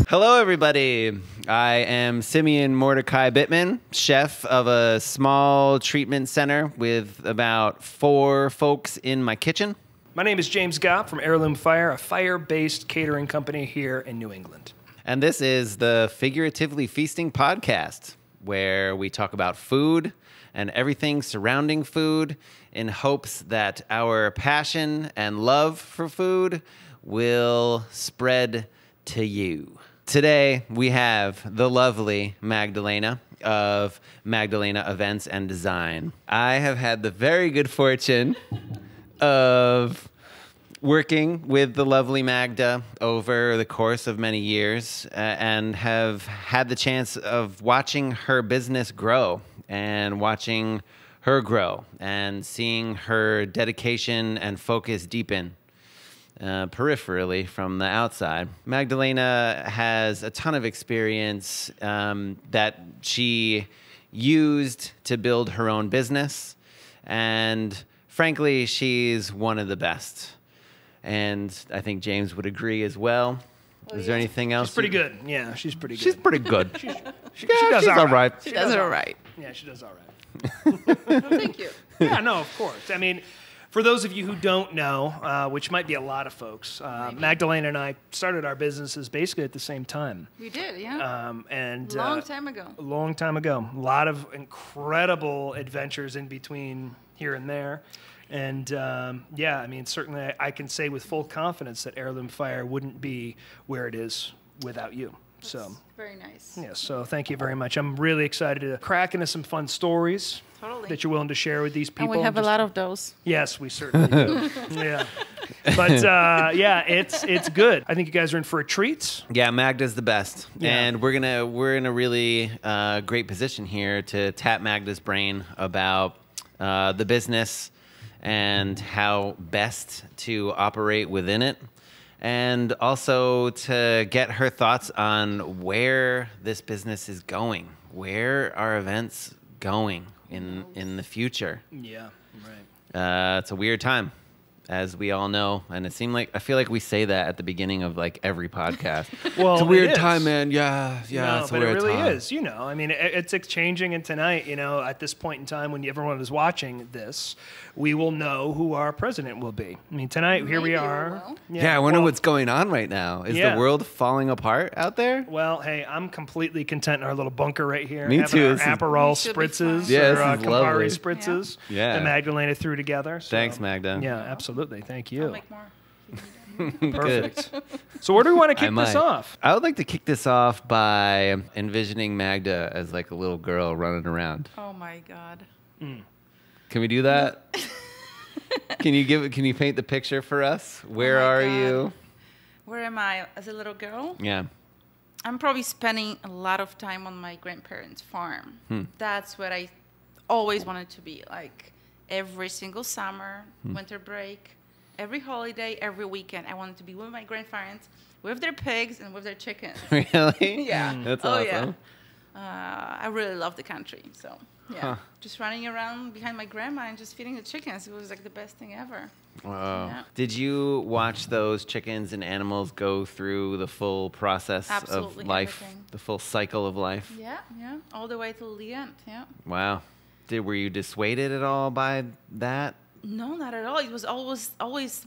Hello, everybody. I am Simeon Mordecai Bittman, chef of a small treatment center with about 4 folks in my kitchen. My name is James Gopp from Heirloom Fire, a fire-based catering company here in New England. And this is the Figuratively Feasting podcast, where we talk about food and everything surrounding food in hopes that our passion and love for food will spread to you. Today, we have the lovely Magdalena of Magdalena Events and Design. I have had the very good fortune of working with the lovely Magda over the course of many years and have had the chance of watching her business grow and watching her grow and seeing her dedication and focus deepen peripherally from the outside. Magdalena has a ton of experience that she used to build her own business, and frankly, she's one of the best. And I think James would agree as well. Is there anything else? She's pretty good. Yeah, she's pretty good. She's pretty good. She does all right. She does it all right. Yeah, she does all right. Thank you. Yeah, no, of course. I mean, for those of you who don't know, which might be a lot of folks, Magdalena and I started our businesses basically at the same time. We did, yeah. And Long time ago. A long time ago. A lot of incredible adventures in between here and there. And yeah, I mean, certainly I can say with full confidence that Heirloom Fire wouldn't be where it is without you. That's so very nice. Yeah, so thank you very much. I'm really excited to crack into some fun stories that you're willing to share with these people. And we have a lot of those. Yes, we certainly do. Yeah. But yeah, it's good. I think you guys are in for a treat. Yeah, Magda's the best. Yeah. And we're in a really great position here to tap Magda's brain about the business and how best to operate within it, and also to get her thoughts on where this business is going, where are events going in the future. Yeah, right. It's a weird time, as we all know, and I feel like we say that at the beginning of like every podcast. Well, it's a weird time, man. Yeah, no, it's a but weird it really time. is. You know, I mean, it's changing, and tonight, you know, at this point in time, when everyone is watching this, we will know who our president will be. I mean, tonight, here we are. Yeah, I wonder what's going on right now. Is the world falling apart out there? Well, hey, I'm completely content in our little bunker right here. Me too. Our Aperol spritzes, yeah, or this is Campari lovely. spritzes Yeah. that Magdalena threw together. So, Thanks, Magda. Yeah, absolutely. Thank you. I'll make more. Perfect. So where do we want to kick this off? I would like to kick this off by envisioning Magda as like a little girl running around. Oh my God. Can we do that? Can you paint the picture for us? Where are you? Where am I as a little girl? Yeah. I'm probably spending a lot of time on my grandparents' farm. That's what I always wanted to be, like every single summer, winter break, every holiday, every weekend. I wanted to be with my grandparents, with their pigs and with their chickens. Really? Yeah. That's awesome. Yeah. I really love the country, so yeah. Just running around behind my grandma and just feeding the chickens. It was like the best thing ever. Wow. Yeah. Did you watch those chickens and animals go through the full process Absolutely of life, everything. the full cycle of life? Yeah, yeah, all the way till the end, yeah. Wow. Were you dissuaded at all by that? No, not at all. It was always,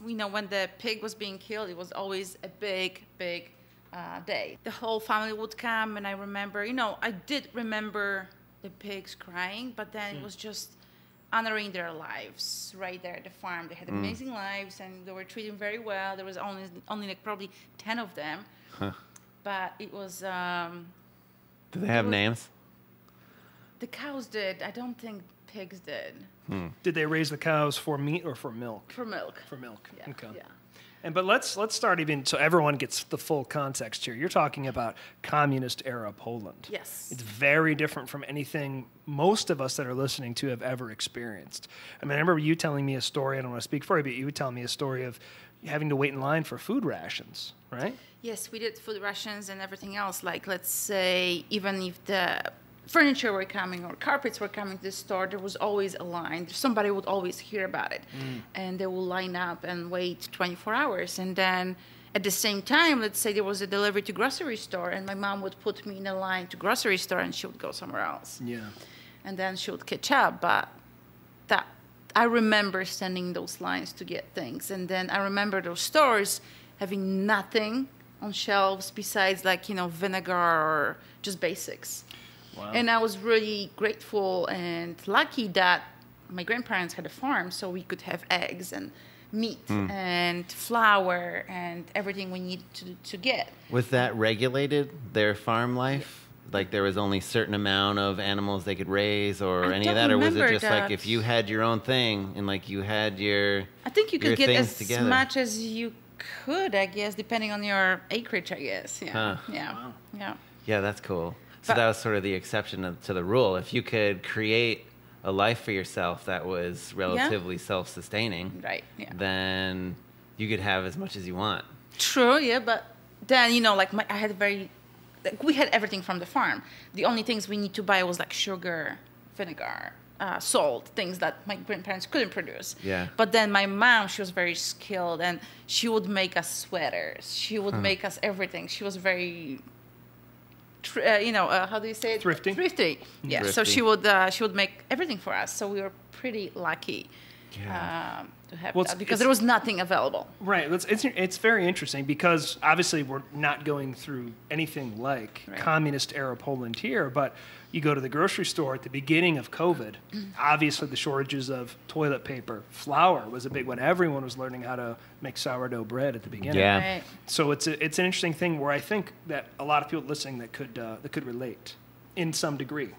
you know, when the pig was being killed, it was always a big day. The whole family would come, and I remember, you know, I did remember the pigs crying, but then it was just honoring their lives right there at the farm. They had amazing lives, and they were treated very well. There was only like probably 10 of them, but it was. Do they have names? The cows did. I don't think pigs did. Did they raise the cows for meat or for milk? For milk. For milk. Yeah. Okay. Yeah. But let's start even so everyone gets the full context here. You're talking about communist era Poland. Yes. It's very different from anything most of us that are listening to have ever experienced. I mean, I remember you telling me a story. I don't want to speak for you, but you would tell me a story of having to wait in line for food rations, right? Yes, we did food rations and everything else. Like, let's say, even if the furniture were coming or carpets were coming to the store, there was always a line. Somebody would always hear about it. And they will line up and wait 24 hours. And then at the same time, let's say there was a delivery to grocery store, and my mom would put me in a line to grocery store, and she would go somewhere else. Yeah. And then she would catch up. But that I remember standing in those lines to get things, and then I remember those stores having nothing on shelves besides like, you know, vinegar or just basics. Wow. And I was really grateful and lucky that my grandparents had a farm, so we could have eggs and meat and flour and everything we needed to get. Was that regulated, their farm life? Like there was only a certain amount of animals they could raise or I any don't of that? Or was it remember just like that. if you had your own thing and like you had your I think you your could get things as together? much as you could, I guess, depending on your acreage, I guess. Yeah. Huh. Yeah. Wow. Yeah. Yeah, that's cool. So But- that was sort of the exception to the rule. If you could create a life for yourself that was relatively self-sustaining, Right. Yeah. then you could have as much as you want. True, yeah, but then, you know, like I had we had everything from the farm. The only things we need to buy was like sugar, vinegar, salt, things that my grandparents couldn't produce. Yeah. But then my mom, she was very skilled, and she would make us sweaters. She would make us everything. She was very, how do you say it? Thrifty. Thrifty. Yeah. So Thrifty. she would make everything for us. So we were pretty lucky. Yeah. To have Well, that it's- because there was nothing available. Right. It's very interesting because obviously we're not going through anything like Right. communist era Poland here, but you go to the grocery store at the beginning of COVID, obviously the shortages of toilet paper, flour was a big one. Everyone was learning how to make sourdough bread at the beginning. Yeah. Right. So it's an interesting thing where I think that a lot of people listening that could relate in some degree.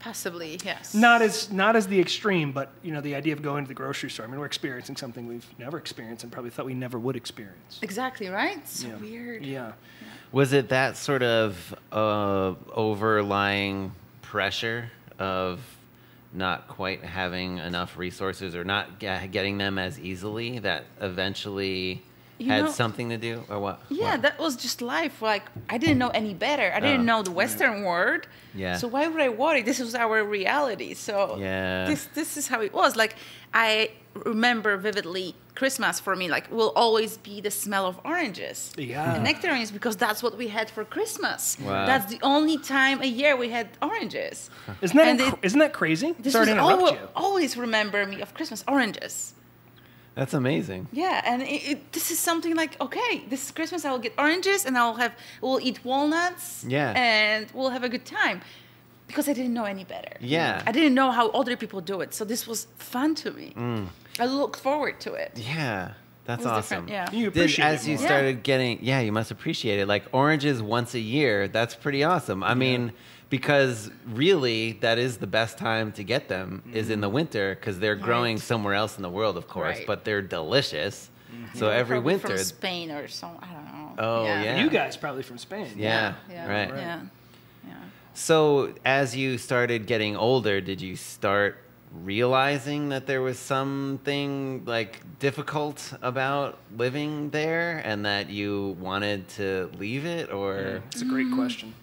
Possibly, yes. Not as the extreme, but you know the idea of going to the grocery store. I mean, we're experiencing something we've never experienced and probably thought we never would experience. Exactly, right? So Yeah. weird. Yeah. Was it that sort of overlying pressure of not quite having enough resources or not getting them as easily that eventually You had know- something to do or what? Yeah, What? that was just life. Like, I didn't know any better. I didn't know the Western world. Yeah. So why would I worry? This was our reality. So Yeah. this is how it was. Like, I remember vividly Christmas for me, like, will always be the smell of oranges. Yeah. And nectarines, because that's what we had for Christmas. Wow. That's the only time a year we had oranges. Isn't And that crazy? This Sorry to was interrupt you. always remember me of Christmas, oranges. That's amazing. Yeah, and this is something like, okay, this is Christmas. I will get oranges, and we'll eat walnuts. Yeah. And we'll have a good time, because I didn't know any better. Yeah. I didn't know how other people do it, so this was fun to me. I looked forward to it. Yeah. That's It was awesome. different, yeah. You appreciate as it you more. started getting, you must appreciate it. Like oranges once a year, that's pretty awesome. I mean, because really, that is the best time to get them is in the winter because they're growing Right. somewhere else in the world, of course, Right. but they're delicious. So every Probably winter, from Spain or some, I don't know. Oh, yeah. You guys probably from Spain. yeah, Yeah. right. Yeah. Yeah. So as you started getting older, did you start realizing that there was something like difficult about living there and that you wanted to leave it or It's a great question.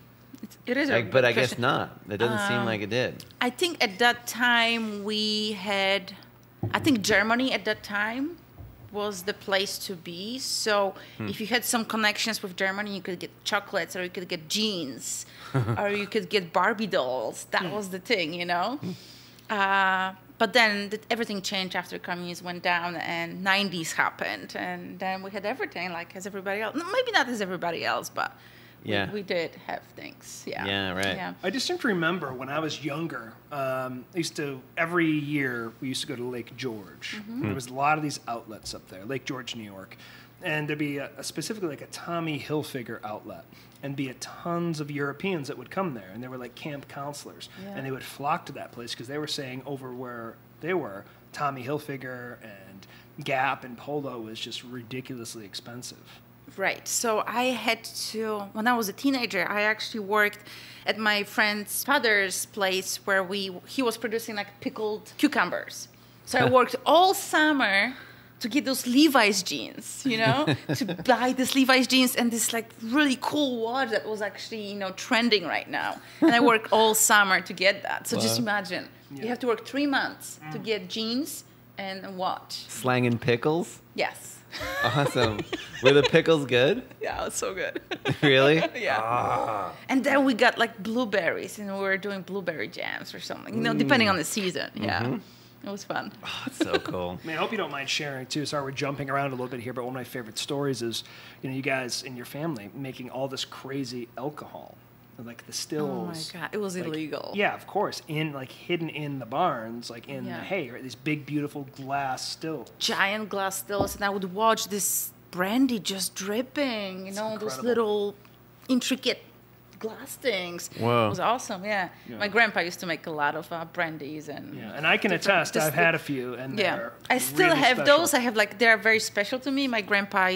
It is a like, but I good guess question. not. It doesn't seem like it did. I think at that time I think Germany at that time was the place to be. So if you had some connections with Germany, you could get chocolates or you could get jeans or you could get Barbie dolls. That was the thing, you know? But then everything changed after communism went down and 90s happened. And then we had everything like as everybody else. Maybe not as everybody else, but Yeah. we did have things. Yeah. Yeah, right. Yeah. I distinctly remember when I was younger, every year we used to go to Lake George. There was a lot of these outlets up there, Lake George, New York. And there'd be specifically like a Tommy Hilfiger outlet and be tons of Europeans that would come there. And they were like camp counselors. Yeah. And they would flock to that place because they were saying over where they were, Tommy Hilfiger and Gap and Polo was just ridiculously expensive. Right. So I had to, when I was a teenager, I actually worked at my friend's father's place where he was producing like pickled cucumbers. So I worked all summer to get those Levi's jeans, you know, to buy this Levi's jeans and this like really cool watch that was actually, you know, trending right now. And I worked all summer to get that. So just imagine, you have to work 3 months to get jeans and a watch. Slanging pickles? Yes. Awesome. Were the pickles good? Yeah, it was so good. Really? Yeah. And then we got like blueberries, and we were doing blueberry jams or something, depending on the season. Yeah. It was fun. Oh, it's so cool. I mean, I hope you don't mind sharing too. Sorry, we're jumping around a little bit here, but one of my favorite stories is, you guys in your family making all this crazy alcohol, like the stills. Oh my God, it was illegal. Yeah, of course, hidden in the barns, like in the hay, right? These big, beautiful glass stills. Giant glass stills, and I would watch this brandy just dripping. Those little intricate glass things. Whoa. It was awesome. Yeah. My grandpa used to make a lot of brandies and I can attest. I've had a few, and they're I still really have special. those. I have they're very special to me. My grandpa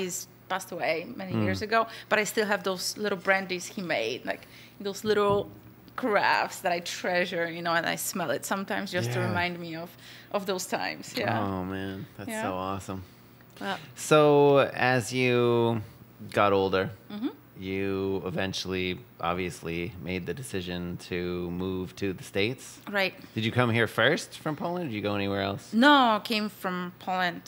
passed away many years ago, but I still have those little brandies he made, like those little crafts that I treasure. And I smell it sometimes just to remind me of those times. Yeah. Oh man, that's so awesome. Well, So as you got older, you eventually, obviously, made the decision to move to the States. right. Did you come here first from Poland? Or did you go anywhere else? No, I came from Poland.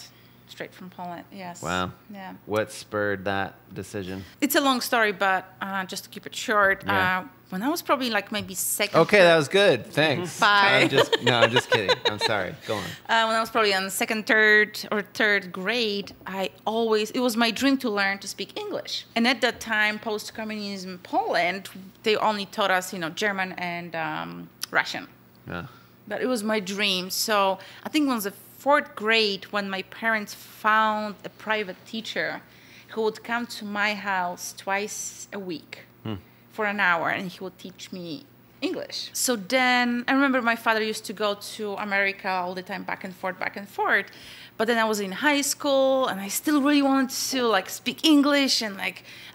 Straight from Poland, yes. Wow. Yeah. What spurred that decision? It's a long story, but just to keep it short, Yeah. when I was probably maybe second. Okay, that was good. Thanks. Bye. I'm just kidding. I'm sorry. Go on. When I was probably in second, third grade, it was my dream to learn to speak English. And at that time, post-communism Poland, they only taught us, German and Russian. Yeah. But it was my dream. So I think it was the fourth grade when my parents found a private teacher who would come to my house twice a week for an hour, and he would teach me English. So then I remember my father used to go to America all the time, back and forth. But then I was in high school, and I still really wanted to speak English, and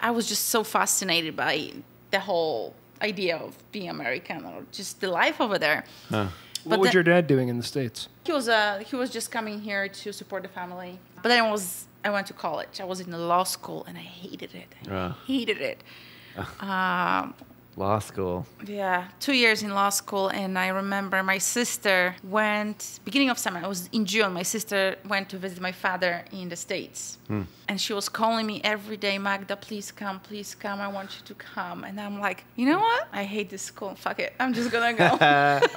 I was just so fascinated by the whole idea of being American or just the life over there. Huh. What was your dad doing in the States? He was just coming here to support the family. But then I went to college. I was in law school, and I hated it. I hated it. Law school. Yeah, 2 years in law school, and I remember my sister went, beginning of summer, it was in June, my sister went to visit my father in the States. And she was calling me every day, Magda, please come, I want you to come. And I'm like, you know what? I hate this school, fuck it, I'm just gonna go.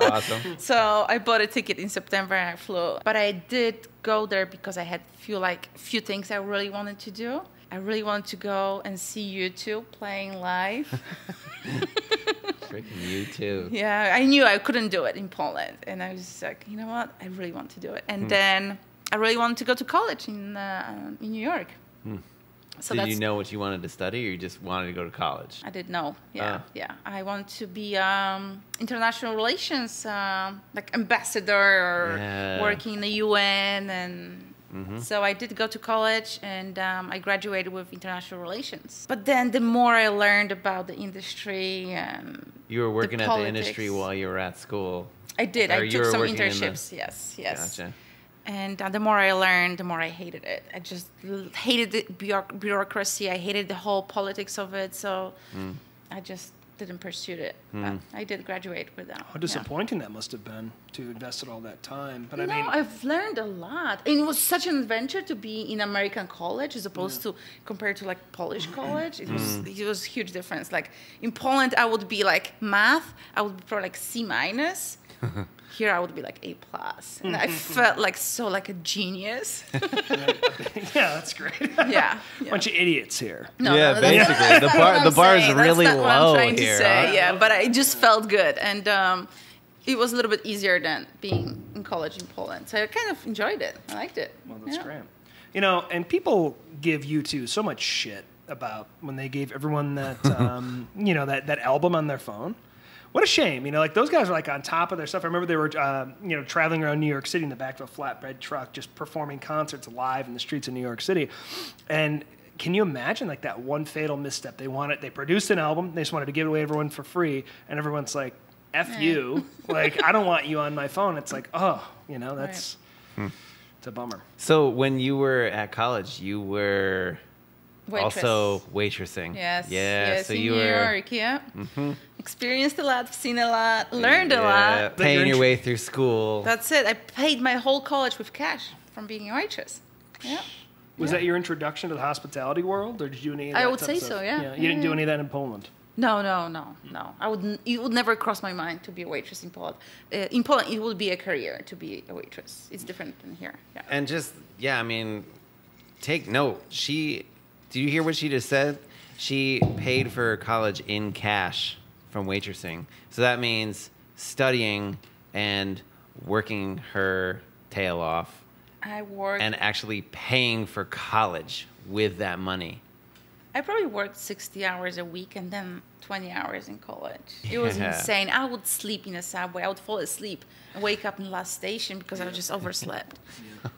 Awesome. So I bought a ticket in September and I flew. But I did go there because I had few things I really wanted to do. I really wanted to go and see you two playing live. Freaking you too. Yeah, I knew I couldn't do it in Poland. And I was like, you know what? I really want to do it. And then I really wanted to go to college in New York. So Did you know what you wanted to study, or you just wanted to go to college? I did know. Yeah. I want to be international relations, ambassador or working in the UN and... So I did go to college, and I graduated with international relations. But then the more I learned about the industry and you were working the at the politics, industry while you were at school. I did. Or I you took were some working in internships. Yes. Gotcha. And the more I learned, the more I hated it. I just hated the bureaucracy. I hated the whole politics of it. So I just didn't pursue it. But I did graduate with that. How disappointing that must have been to invest all that time. But I've learned a lot. And it was such an adventure to be in American college as opposed to compared to Polish college. It was a huge difference. In Poland, I would be math. I would be probably C-. Here I would be A+. And I felt a genius. Yeah, that's great. Yeah. Bunch of idiots here. No, basically. The bar is really that's not low what I'm trying here. To say. Yeah, but I just felt good. And it was a little bit easier than being in college in Poland. So I kind of enjoyed it. I liked it. Well, that's great. And people give you two so much shit about when they gave everyone that, that album on their phone. What a shame, those guys are on top of their stuff. I remember they were, traveling around New York City in the back of a flatbed truck, just performing concerts live in the streets of New York City. And can you imagine that one fatal misstep? They produced an album, they just wanted to give it away to everyone for free, and everyone's like, F you. I don't want you on my phone. It's that's, it's a bummer. So when you were at college, you were also waitressing. Yes. Yeah. So in you New were York. Yeah. Experienced a lot, seen a lot, learned a lot. Paying your way through school. That's it. I paid my whole college with cash from being a waitress. Yeah. Was that your introduction to the hospitality world, or did you do any of that I would type say of stuff? so, yeah. You didn't do any of that in Poland? No. I wouldn't. It would never cross my mind to be a waitress in Poland. In Poland, it would be a career to be a waitress. It's different than here. Yeah. And just, I mean, take note. Do you hear what she just said? She paid for college in cash from waitressing. So that means studying and working her tail off. I worked. And actually paying for college with that money. I probably worked 60 hours a week and then 20 hours in college. It was insane. I would sleep in a subway. I would fall asleep and wake up in the last station because I just overslept.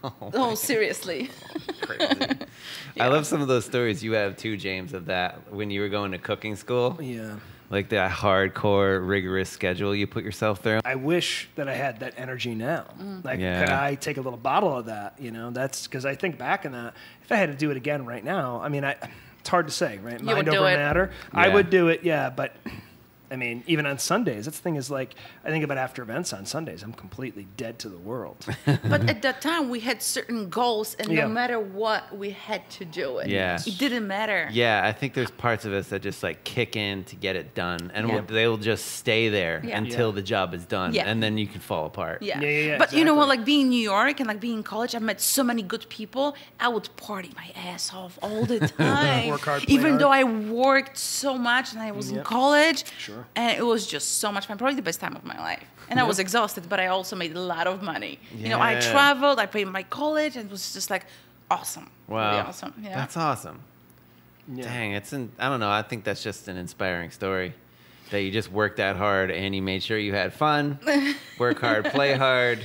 Oh, seriously. Crazy. I love some of those stories you have too, James, of that when you were going to cooking school. Yeah. Like that hardcore, rigorous schedule you put yourself through. I wish that I had that energy now. Like, could I take a little bottle of that? That's because I think back in that. If I had to do it again right now, I mean, it's hard to say, right? Mind over matter. Yeah. I would do it, yeah, but I mean, even on Sundays, that's the thing is like, I think about after events on Sundays, I'm completely dead to the world. But at that time, we had certain goals, and no matter what, we had to do it. Yeah. It didn't matter. Yeah, I think there's parts of us that just like kick in to get it done, and they'll just stay there until the job is done, and then you can fall apart. Yeah. But exactly. You know what, like being in New York and like being in college, I met so many good people. I would party my ass off all the time. Work hard, play even hard. though I worked so much and I was in college. Sure. And it was just so much fun, probably the best time of my life. And I was exhausted, but I also made a lot of money. You know, I traveled, I paid my college, and it was just like awesome. Wow. Really awesome. Yeah. That's awesome. Yeah. Dang, I don't know. I think that's just an inspiring story. That you just worked that hard and you made sure you had fun. Work hard, play hard.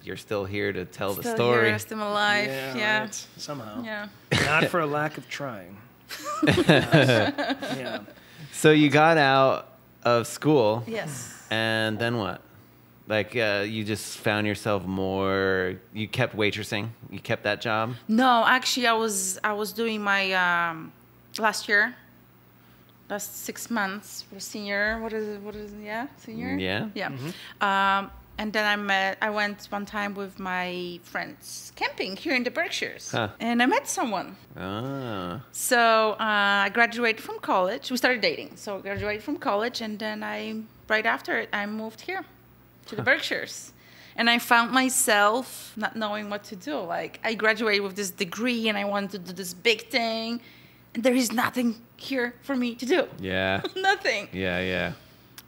You're still here to tell the story. Here, still alive. Yeah. Right. Somehow. Yeah. Not for a lack of trying. Yeah. So you got out of school. Yes. And then what? Like you just found yourself more. You kept waitressing. You kept that job. No, actually, I was doing my last 6 months for senior. What is it? Yeah, senior. Yeah. Yeah. Mm-hmm. And then I went one time with my friends camping here in the Berkshires, and I met someone. Ah. So I graduated from college. We started dating. So I graduated from college, and then right after it, I moved here to the Berkshires. And I found myself not knowing what to do. Like, I graduated with this degree, and I wanted to do this big thing, and there is nothing here for me to do. Yeah. Nothing. Yeah.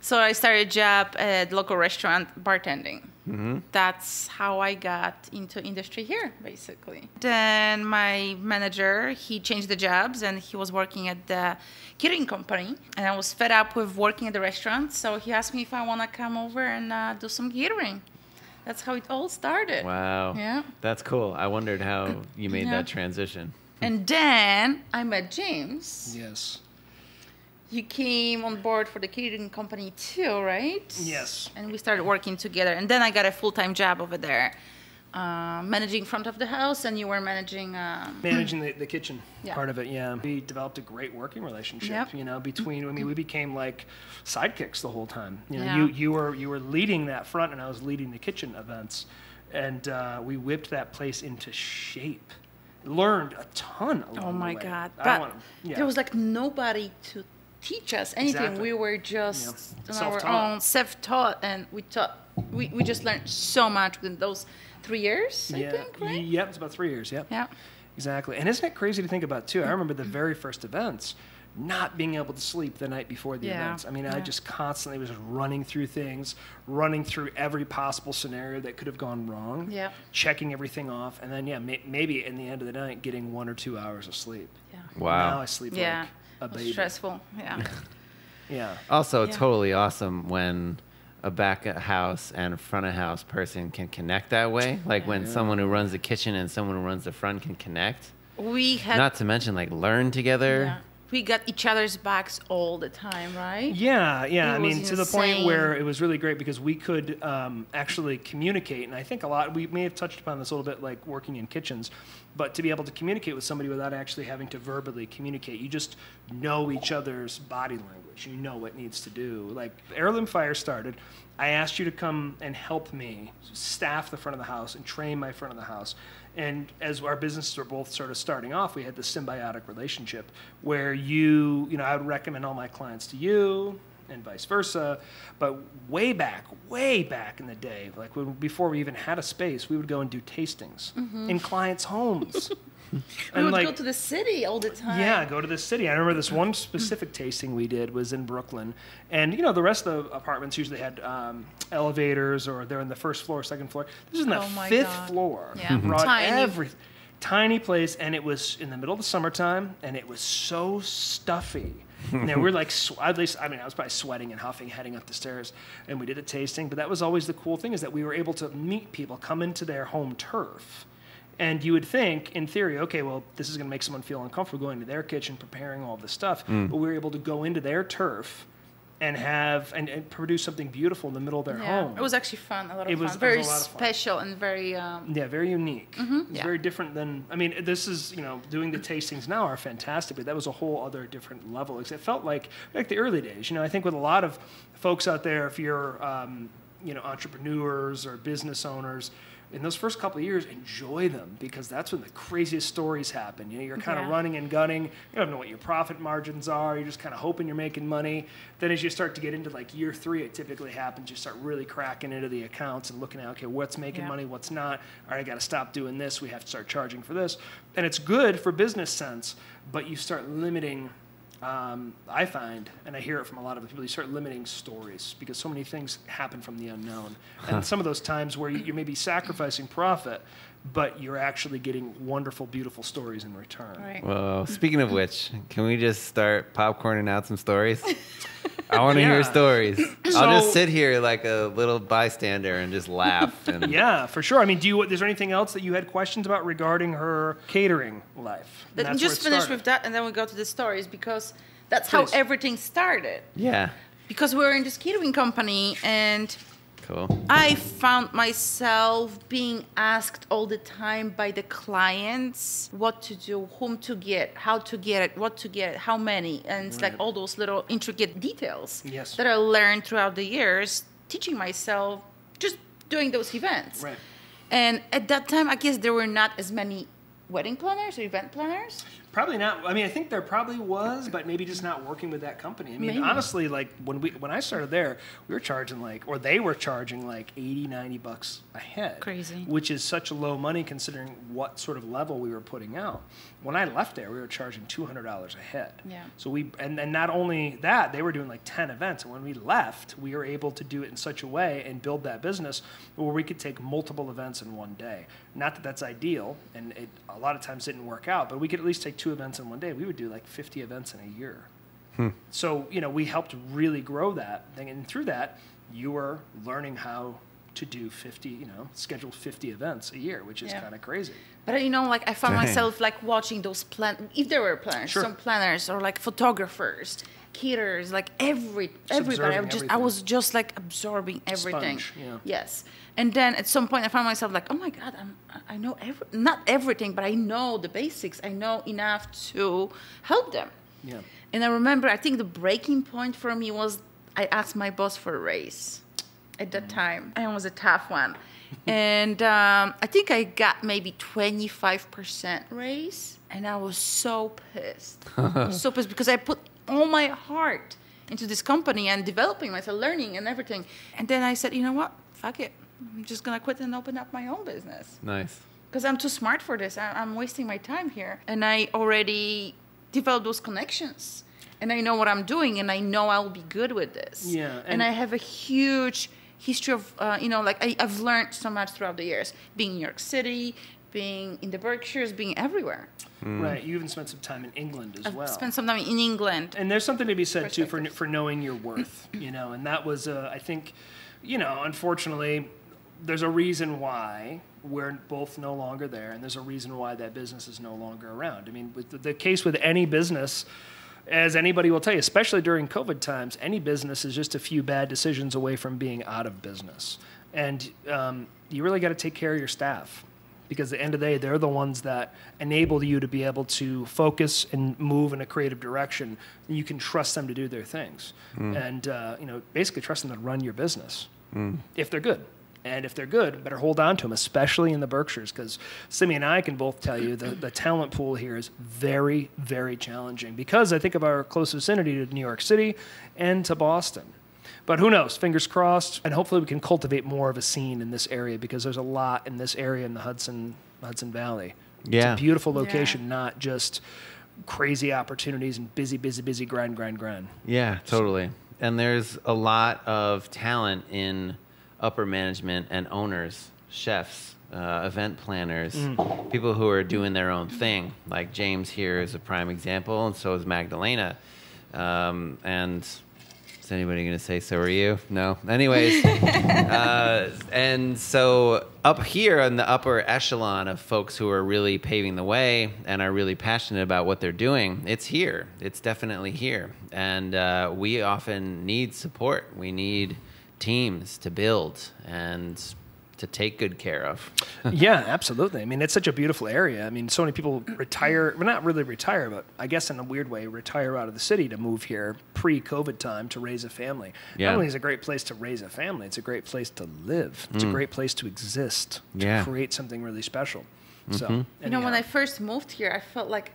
So I started a job at local restaurant bartending. Mm-hmm. That's how I got into industry here, basically. Then my manager, he changed the jobs, and he was working at the catering company. And I was fed up with working at the restaurant, so he asked me if I want to come over and do some catering. That's how it all started. Wow. Yeah. That's cool. I wondered how you made that transition. And then I met James. Yes. You came on board for the catering company too, right? Yes. And we started working together. And then I got a full-time job over there, managing front of the house, and you were managing... Managing the kitchen part of it, yeah. We developed a great working relationship, between, we became like sidekicks the whole time. You were leading that front, and I was leading the kitchen events. And we whipped that place into shape. Learned a ton along Oh my the way. God. But there was like nobody to teach us anything. Exactly. We were just on Self-taught. our own, self-taught, and we just learned so much within those 3 years, I think, right? Yep, it's about 3 years, yep. Yeah. Exactly. And isn't it crazy to think about, too? I remember the very first events, not being able to sleep the night before the events. I mean, I just constantly was running through things, running through every possible scenario that could have gone wrong, checking everything off, and then, maybe in the end of the night, getting 1 or 2 hours of sleep. Yeah. Wow. Now I sleep like a baby. Stressful, Yeah. Also, totally awesome when a back of house and a front of house person can connect that way. Like when someone who runs the kitchen and someone who runs the front can connect. We had... Not to mention, like, learn together. Yeah. We got each other's backs all the time, right? Yeah. I mean, was to the point insane. where it was really great because we could actually communicate. And I think we may have touched upon this a little bit, like working in kitchens, but to be able to communicate with somebody without actually having to verbally communicate, you just know each other's body language. You know what needs to do. Like, Heirloom Fire started. I asked you to come and help me staff the front of the house and train my front of the house. And as our businesses were both sort of starting off, we had this symbiotic relationship where you know, I would recommend all my clients to you and vice versa. But way back in the day, like before we even had a space, we would go and do tastings in clients' homes. We would go to the city all the time. Yeah, go to the city. I remember this one specific tasting we did was in Brooklyn. And, you know, the rest of the apartments usually had elevators, or they're in the first floor, second floor. This is in the fifth floor. Yeah, Brought tiny place, and it was in the middle of the summertime, and it was so stuffy. And we were like, at least, I mean, I was probably sweating and huffing heading up the stairs, and we did a tasting. But that was always the cool thing, is that we were able to meet people, come into their home turf. And you would think, in theory, okay, well, this is going to make someone feel uncomfortable going to their kitchen, preparing all this stuff. But we were able to go into their turf and have and produce something beautiful in the middle of their home. It was actually fun, a lot of fun. Very Special and very... very unique. It's very different than... I mean, this is, you know, doing the tastings now are fantastic, but that was a whole other different level. It felt like the early days. You know, I think with a lot of folks out there, if you're, you know, entrepreneurs or business owners, in those first couple of years, enjoy them, because that's when the craziest stories happen. You know, you're kind of running and gunning. You don't know what your profit margins are. You're just kind of hoping you're making money. Then as you start to get into like year 3, it typically happens. You start really cracking into the accounts and looking at, okay, what's making money, what's not. All right, I got to stop doing this. We have to start charging for this. And it's good for business sense, but you start limiting... I find, and I hear it from a lot of the people, you start limiting stories, because so many things happen from the unknown. And some of those times where you may be sacrificing profit, but you're actually getting wonderful, beautiful stories in return. Right. Well, speaking of which, can we just start popcorning out some stories? I want to hear stories. I'll just sit here like a little bystander and just laugh. And yeah, for sure. I mean, is there anything else that you had questions about regarding her catering life? Just finish with that, and then we go to the stories, because that's how everything started. Yeah. Because we were in this catering company, and cool. I found myself being asked all the time by the clients what to do, whom to get, how to get it, what to get, how many. And it's like all those little intricate details that I learned throughout the years, teaching myself, just doing those events. Right. And at that time, I guess there were not as many wedding planners or event planners. Probably not. I mean, I think there probably was, but maybe just not working with that company. I mean, honestly, like when I started there, we were charging they were charging like $80, $90 a head. Crazy. Which is such low money considering what sort of level we were putting out. When I left there, we were charging $200 a head. Yeah. So and not only that, they were doing like 10 events. And when we left, we were able to do it in such a way and build that business where we could take multiple events in one day. Not that that's ideal, and it a lot of times didn't work out, but we could at least take 2 events in one day. We would do like 50 events in a year. So, you know, we helped really grow that thing. And through that, you were learning how to do 50, you know, schedule 50 events a year, which is kind of crazy. But, you know, like I found myself like watching those if there were planners, some planners, or like photographers, caterers, like everybody. I was just like absorbing everything. Sponge, Yes. And then at some point I found myself like, oh my God, I know not everything, but I know the basics. I know enough to help them. Yeah. And I remember, I think the breaking point for me was I asked my boss for a raise at that time. And it was a tough one. And I think I got maybe 25% raise. And I was so pissed. So pissed, because I put all my heart into this company and developing myself, learning and everything. And then I said, you know what? Fuck it. I'm just going to quit and open up my own business. Nice. Because I'm too smart for this. I'm wasting my time here. And I already developed those connections. And I know what I'm doing, and I know I'll be good with this. Yeah. And I have a huge history of, you know, like I've learned so much throughout the years. Being in New York City, being in the Berkshires, being everywhere. Right. You even spent some time in England as well. I've spent some time in England. And there's something to be said, too, for knowing your worth, you know. And that was, I think, you know, unfortunately, there's a reason why we're both no longer there, and there's a reason why that business is no longer around. I mean, with the case with any business, as anybody will tell you, especially during COVID times, any business is just a few bad decisions away from being out of business. And you really got to take care of your staff, because at the end of the day, they're the ones that enable you to be able to focus and move in a creative direction. And you can trust them to do their things. And, you know, basically trust them to run your business if they're good. And if they're good, better hold on to them, especially in the Berkshires, because Simeon and I can both tell you the talent pool here is very, very challenging because I think of our close vicinity to New York City and to Boston. But who knows? Fingers crossed. And hopefully we can cultivate more of a scene in this area because there's a lot in this area in the Hudson Valley. Yeah. It's a beautiful location, not just crazy opportunities and busy, grind. Yeah, totally. And there's a lot of talent in upper management and owners, chefs, event planners, people who are doing their own thing. Like James here is a prime example, and so is Magdalena. And is anybody going to say so are you? No. Anyways, and so up here in the upper echelon of folks who are really paving the way and are really passionate about what they're doing, it's here. It's definitely here. And we often need support. We need teams to build and to take good care of. Yeah, absolutely. I mean, it's such a beautiful area. I mean, so many people retire, well, not really retire, but I guess in a weird way, retire out of the city to move here pre-COVID time to raise a family. Yeah. Not only is it a great place to raise a family, it's a great place to live. It's a great place to exist, to create something really special. So, you know, when I first moved here, I felt like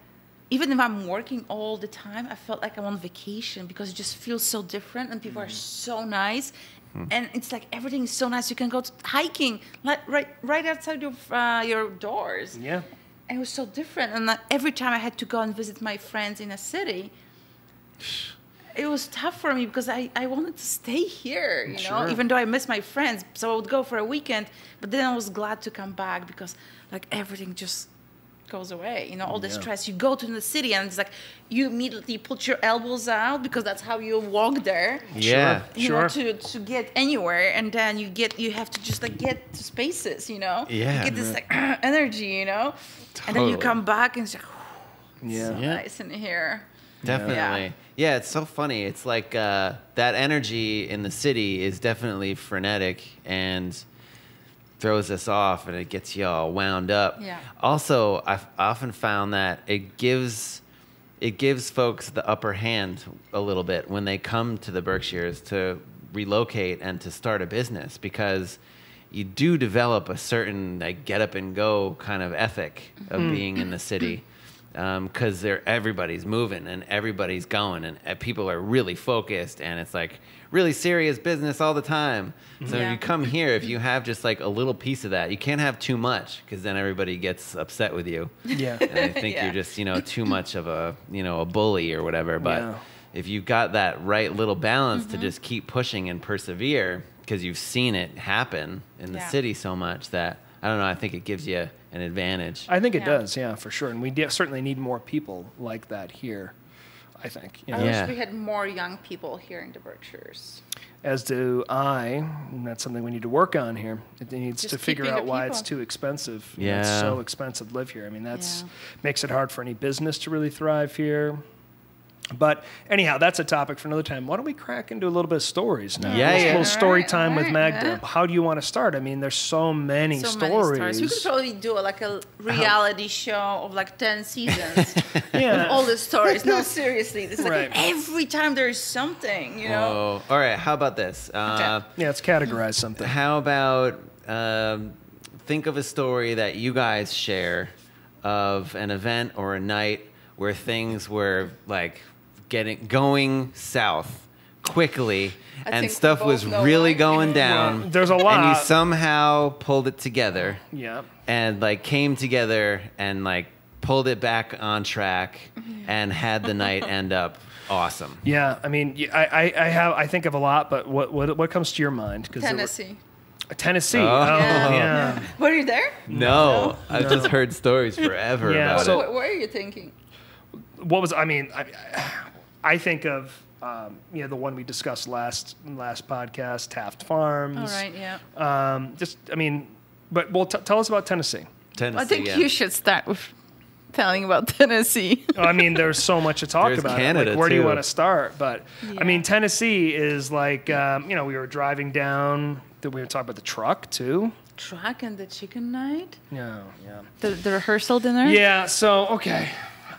even if I'm working all the time, I felt like I'm on vacation because it just feels so different and people are so nice. And it's like everything is so nice. You can go hiking like right outside of your doors. Yeah. And it was so different. And like, every time I had to go and visit my friends in a city, it was tough for me because I wanted to stay here, you know, even though I miss my friends. So I would go for a weekend, but then I was glad to come back because like everything just goes away, you know, all the stress. You go to the city and it's like you immediately put your elbows out because that's how you walk there. Yeah, you know, to get anywhere, and then you have to just like get to spaces, you know. Yeah, you get this like energy, you know, and then you come back and it's like, so nice in here. Definitely. Yeah, it's so funny. It's like that energy in the city is definitely frenetic and throws us off, and it gets you all wound up. Yeah. Also, I've often found that it gives folks the upper hand a little bit when they come to the Berkshires to relocate and to start a business, because you do develop a certain like get up and go kind of ethic of being in the city. Because everybody's moving and everybody's going and people are really focused and it's like really serious business all the time. So if you come here, if you have just like a little piece of that, you can't have too much because then everybody gets upset with you. Yeah. And I think you're just, too much of a bully or whatever. But if you've got that right little balance to just keep pushing and persevere, because you've seen it happen in the city so much that, I don't know, I think it gives you an advantage. I think it does, for sure. And we certainly need more people like that here, I think. I wish we had more young people here in the Berkshires. As do I. And that's something we need to work on here. It needs Just to figure keeping out the why people. it's too expensive. Yeah. It's so expensive to live here. I mean, that's makes it hard for any business to really thrive here. But anyhow, that's a topic for another time. Why don't we crack into a little bit of stories now? Yeah, A little yeah. story time with Magda. Yeah. How do you want to start? I mean, there's so many stories. We could probably do like a reality show of like 10 seasons. Yeah. All the stories. No, seriously. It's like Right. every time there's something, you know? Oh, all right. How about this? Yeah, let's categorize something. How about think of a story that you guys share of an event or a night where things were like going south quickly and think stuff we was both know really why. going down. Well, there's a lot. And you somehow pulled it together. Yeah. And like came together and like pulled it back on track and had the night end up awesome. Yeah, I mean, I think of a lot, but what comes to your mind? Tennessee. Tennessee. Oh. Yeah. Were you there? No, I've just heard stories forever Yeah, about so- it. What are you thinking? What was? I mean, I think of the one we discussed last podcast, Taft Farms. All right, yeah. But tell us about Tennessee. Tennessee, I think yeah. you should start with telling about Tennessee. I mean, there's so much to talk There's about. Canada, Like, where do you too. want to start? But Yeah. I mean, Tennessee is like we were driving down. We were talking about the truck too. Truck and the chicken night? Yeah. The rehearsal dinner? Yeah. So okay.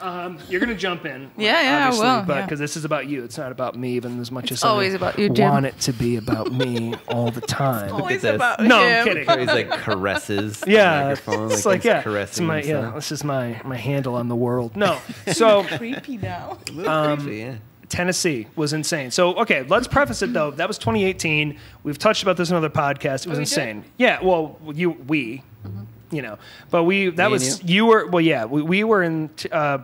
You're going to jump in. Yeah, obviously, I will. But because this is about you. It's not about me, even as much It's as always I about you, Jim. want it to be about me all the time. Always this. about No, him. I'm kidding. He's like caresses the Yeah, microphone. it's like like, he's caressing himself. this is my handle on the world. No, so Creepy now. A little creepy, yeah. Tennessee was insane. So, okay, let's preface it though. That was 2018. We've touched about this in other podcasts. It was we insane. Yeah, well, we, you know, but and you were, well, yeah, we were in,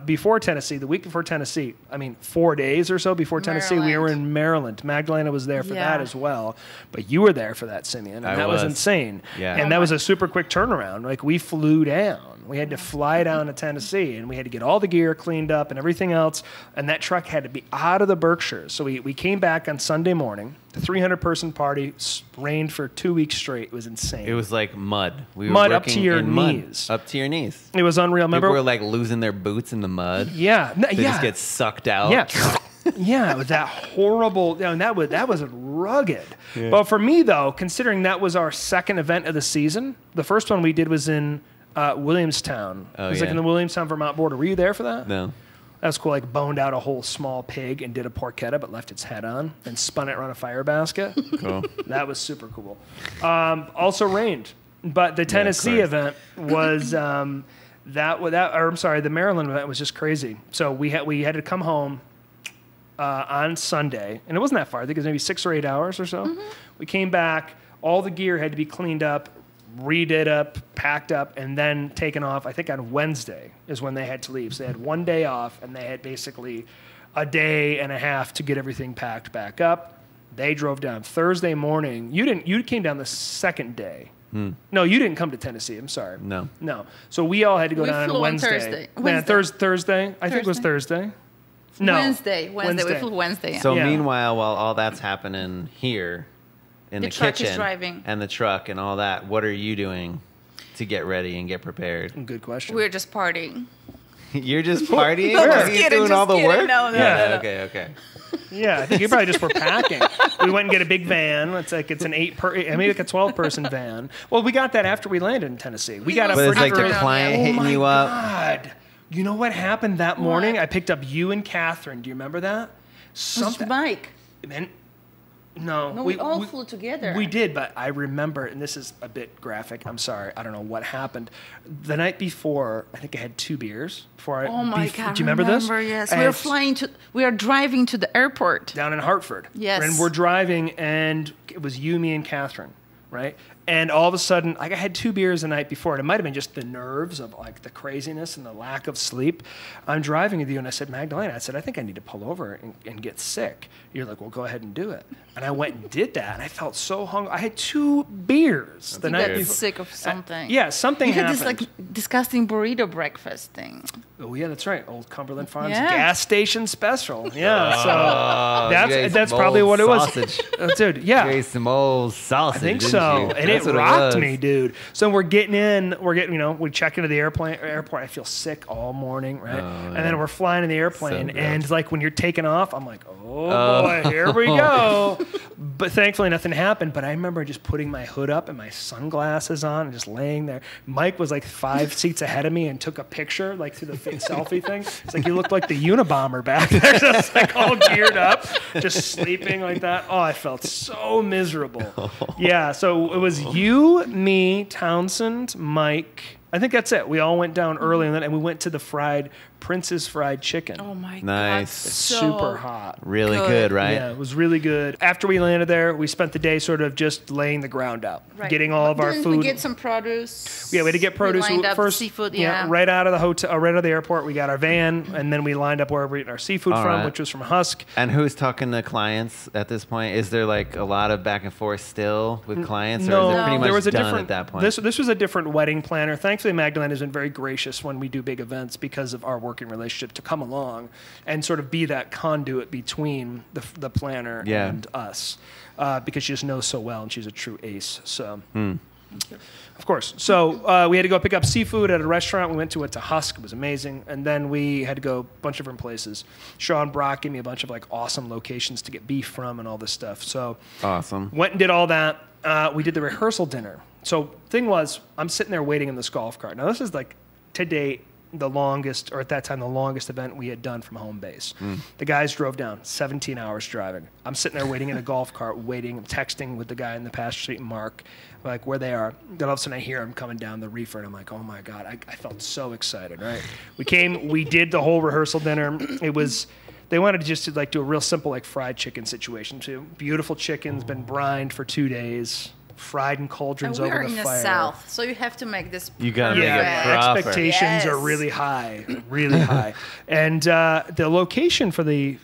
before Tennessee, the week before Tennessee, 4 days or so before Tennessee, we were in Maryland. Magdalena was there for that as well. But you were there for that, Simeon, and that was insane. Yeah. And that was a super quick turnaround. Like, we flew down. We had to fly down to Tennessee, and we had to get all the gear cleaned up and everything else. And that truck had to be out of the Berkshires. So we came back on Sunday morning. The 300-person party rained for 2 weeks straight. It was insane. It was like mud. We were Mud up to working your in mud. knees. Up to your knees. It was unreal. Remember? People were like losing their boots in the mud. Yeah. They just get sucked out. Yeah. Yeah, it was that horrible. And that was rugged. Yeah. But for me, though, considering that was our second event of the season, the first one we did was in Williamstown. It was like in the Williamstown, Vermont border. Were you there for that? No. That was cool. Like, boned out a whole small pig and did a porchetta, but left its head on and spun it around a fire basket. Cool. That was super cool. Also rained, but the Tennessee event was the Maryland event was just crazy. So we had to come home on Sunday, and it wasn't that far. I think it was maybe 6 or 8 hours or so. Mm-hmm. We came back. All the gear had to be cleaned up, redid up, packed up, and then taken off. I think on Wednesday is when they had to leave. So they had 1 day off, and they had basically a day and a half to get everything packed back up. They drove down Thursday morning. You came down the second day. No, you didn't come to Tennessee. I'm sorry. No. So we all had to go down on Wednesday. Thursday. Wednesday. Thursday. I think it was Thursday. No. Wednesday. We flew Wednesday. So meanwhile, while all that's happening here in the truck kitchen is driving. and the truck and all that, what are you doing to get ready and get prepared? Good question. We're just partying. You're just partying? No, Are just you kidding, doing just all the kidding. work? No. Okay. Yeah, I think you probably just were packing. We went and get a big van. It's an 12-person van. Well, we got that after we landed in Tennessee. We got up But it's pretty like the early. client hitting you up. God. You know what happened that morning? What? I picked up you and Catherine. Do you remember that? Who's Mike? No, we all flew together. We did, but I remember, and this is a bit graphic. I'm sorry. I don't know what happened. The night before, I think I had 2 beers before I. Oh my God! Do you remember this? Yes, we are driving to the airport down in Hartford. Yes, and we're driving, and it was you, me, and Catherine, right? And all of a sudden, like, I had 2 beers the night before, and it might have been just the nerves of like the craziness and the lack of sleep. I'm driving with you, and I said, Magdalena, I said, I think I need to pull over and get sick. You're like, well, go ahead and do it. And I went and did that, and I felt so hungry. I had 2 beers the night before. Sick of something. Something happened. You had this like disgusting burrito breakfast thing. Oh yeah, that's right. Old Cumberland Farms gas station special. Yeah, so that's probably what it was, dude. Yeah, you ate some old sausage. I think so, and it rocked me, dude. So we're getting, we check into the airport. I feel sick all morning, right? And then we're flying in the airplane, and like when you're taking off, I'm like, oh boy, here we go. But thankfully nothing happened. But I remember just putting my hood up and my sunglasses on and just laying there. Mike was like 5 seats ahead of me and took a picture like through the selfie thing. It's like you looked like the Unabomber back there, just like all geared up, just sleeping like that. Oh, I felt so miserable. Yeah, so it was you, me, Townsend, Mike. I think that's it. We all went down early, and we went to the Prince's Fried Chicken. Oh my God! Nice. It's super hot. Really good, right? Yeah, it was really good. After we landed there, we spent the day sort of just laying the ground out, getting all of our food. We get some produce. Yeah, we had to get produce. We lined up first, seafood. Right out of the hotel, right out of the airport. We got our van, and then we lined up where we're eating our seafood from, which was from Husk. And who's talking to clients at this point? Is there like a lot of back and forth still with clients, or is it pretty much done at that point? This was a different wedding planner. Thankfully, Magdalena has been very gracious when we do big events because of our working relationship to come along and sort of be that conduit between the planner and us because she just knows so well and she's a true ace. So, of course. So we had to go pick up seafood at a restaurant. We went to Husk. It was amazing. And then we had to go a bunch of different places. Sean Brock gave me a bunch of like awesome locations to get beef from and all this stuff. So awesome. Went and did all that. We did the rehearsal dinner. So thing was, I'm sitting there waiting in this golf cart. Now this is like to date the longest, or at that time, the longest event we had done from home base. The guys drove down, 17 hours driving. I'm sitting there waiting in a golf cart, waiting, texting with the guy in the passenger seat, Mark, like where they are. Then all of a sudden I hear him coming down the reefer, and I'm like, oh my God, I felt so excited, right? We did the whole rehearsal dinner. They wanted to just do a real simple fried chicken situation too. Beautiful chicken's been brined for 2 days. Fried in cauldrons over the fire. We're in the South, so you have to make this. You gotta make it proper. Expectations are really high, really high. And the location for the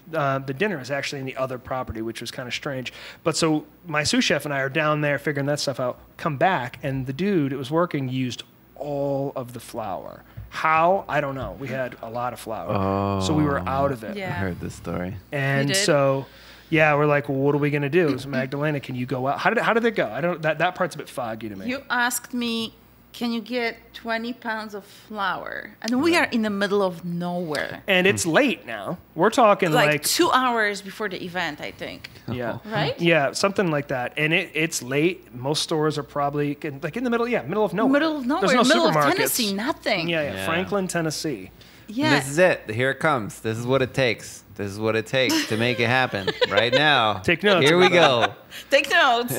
dinner is actually in the other property, which was kind of strange. But so my sous chef and I are down there figuring that stuff out. Come back, and the dude that was working used all of the flour. How? I don't know. We had a lot of flour, so we were out of it. Yeah. I heard this story. And so. Yeah, we're like, well, what are we gonna do? So Magdalena, can you go out? How did it go? I don't. That part's a bit foggy to me. You asked me, can you get 20 pounds of flour? And we are in the middle of nowhere. And it's late now. We're talking like 2 hours before the event, I think. Yeah. Right? Yeah, something like that. And it's late. Most stores are probably in the middle. Yeah, middle of nowhere. Middle of nowhere. There's no middle of supermarkets. Tennessee, nothing. Yeah. Franklin, Tennessee. Yeah. And this is it. Here it comes. This is what it takes. This is what it takes to make it happen right now. Take notes. Here we go. Take notes.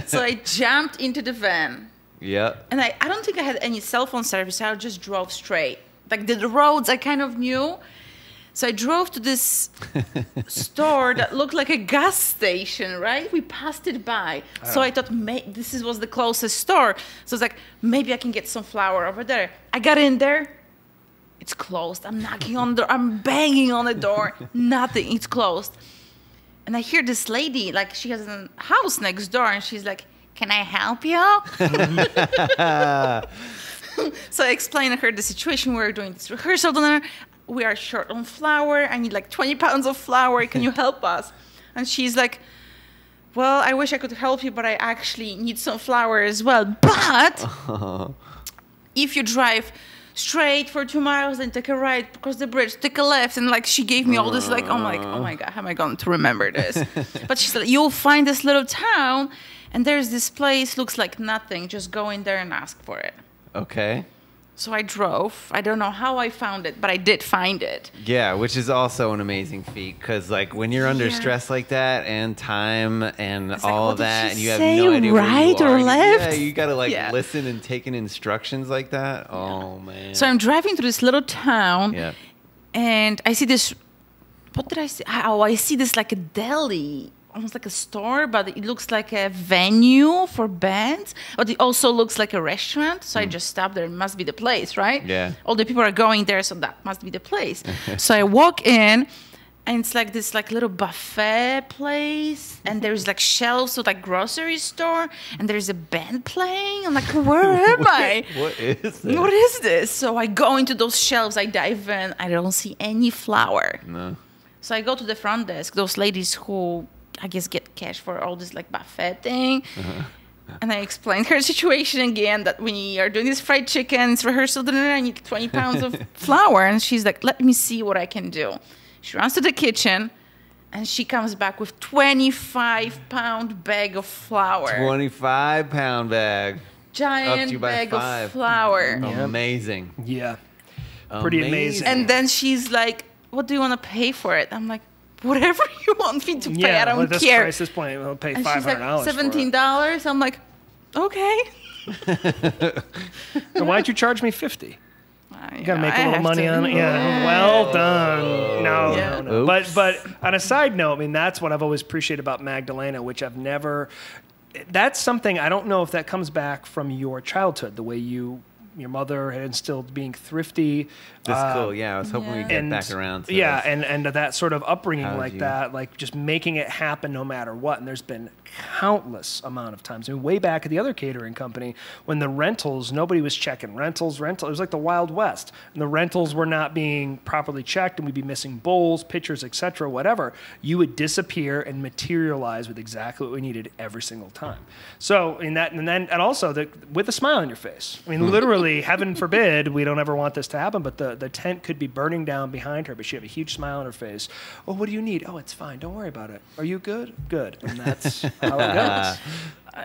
So I jumped into the van. Yep. And I don't think I had any cell phone service. I just drove straight. Like the roads I kind of knew. So I drove to this store that looked like a gas station, right? We passed it by. So I thought, this was the closest store. So I was like, maybe I can get some flour over there. I got in there. It's closed. I'm knocking on the door. I'm banging on the door. Nothing. It's closed. And I hear this lady, she has a house next door, and she's like, can I help you? So I explained to her the situation. We're doing this rehearsal dinner. We are short on flour. I need 20 pounds of flour. Can you help us? And she's like, well, I wish I could help you, but I actually need some flour as well. But if you drive straight for 2 miles, then take a right across the bridge, take a left, and she gave me all this I'm like, oh my God, how am I going to remember this? But she said, you'll find this little town, and there's this place, looks like nothing, just go in there and ask for it. Okay. So I drove. I don't know how I found it, but I did find it. Yeah, which is also an amazing feat because, when you're under stress like that and time and all of that, and you have no idea right where you or are, left? you gotta listen and take in instructions like that. Oh man. So I'm driving to this little town, Yeah. and I see this. What did I see? Oh, I see this a deli. Almost like a store, but it looks like a venue for bands, but it also looks like a restaurant. So I just stopped there. It must be the place, right? Yeah. All the people are going there, so that must be the place. So I walk in, and it's this little buffet place, and there's shelves with grocery store, and there's a band playing. I'm like, where am I? What is this? What is this? So I go into those shelves, I dive in, I don't see any flour. No. So I go to the front desk, those ladies who I guess get cash for all this buffet thing. And I explained her situation again, that we are doing this fried chicken, it's rehearsal dinner, I need 20 pounds of flour. And she's like, let me see what I can do. She runs to the kitchen, and she comes back with 25-pound bag of flour. 25-pound bag. Giant bag 5. of flour. Amazing. Yeah. Pretty amazing. And then she's like, what do you want to pay for it? I'm like, whatever you want me to pay, I don't care. At this point, we'll pay And $500 she's like, $17. I'm like, okay. And why'd you charge me $50? You gotta make a I little have money to. on it. Yeah, well done. No. Oops. But on a side note, that's what I've always appreciated about Magdalena, which I've never. That's something I don't know if that comes back from your childhood, the way your mother had instilled being thrifty. That's cool. Yeah, I was hoping we'd get back around to this. And that sort of upbringing How'd you- that, just making it happen no matter what. And there's been countless amount of times. Way back at the other catering company, when the rentals, nobody was checking rentals. It was like the Wild West. And the rentals were not being properly checked, and we'd be missing bowls, pitchers, etc., whatever. You would disappear and materialize with exactly what we needed every single time. So, and also with a smile on your face. Literally, literally, heaven forbid, we don't ever want this to happen, but the tent could be burning down behind her, but she had a huge smile on her face. Oh, what do you need? Oh, it's fine. Don't worry about it. Are you good? Good. And that's how it goes.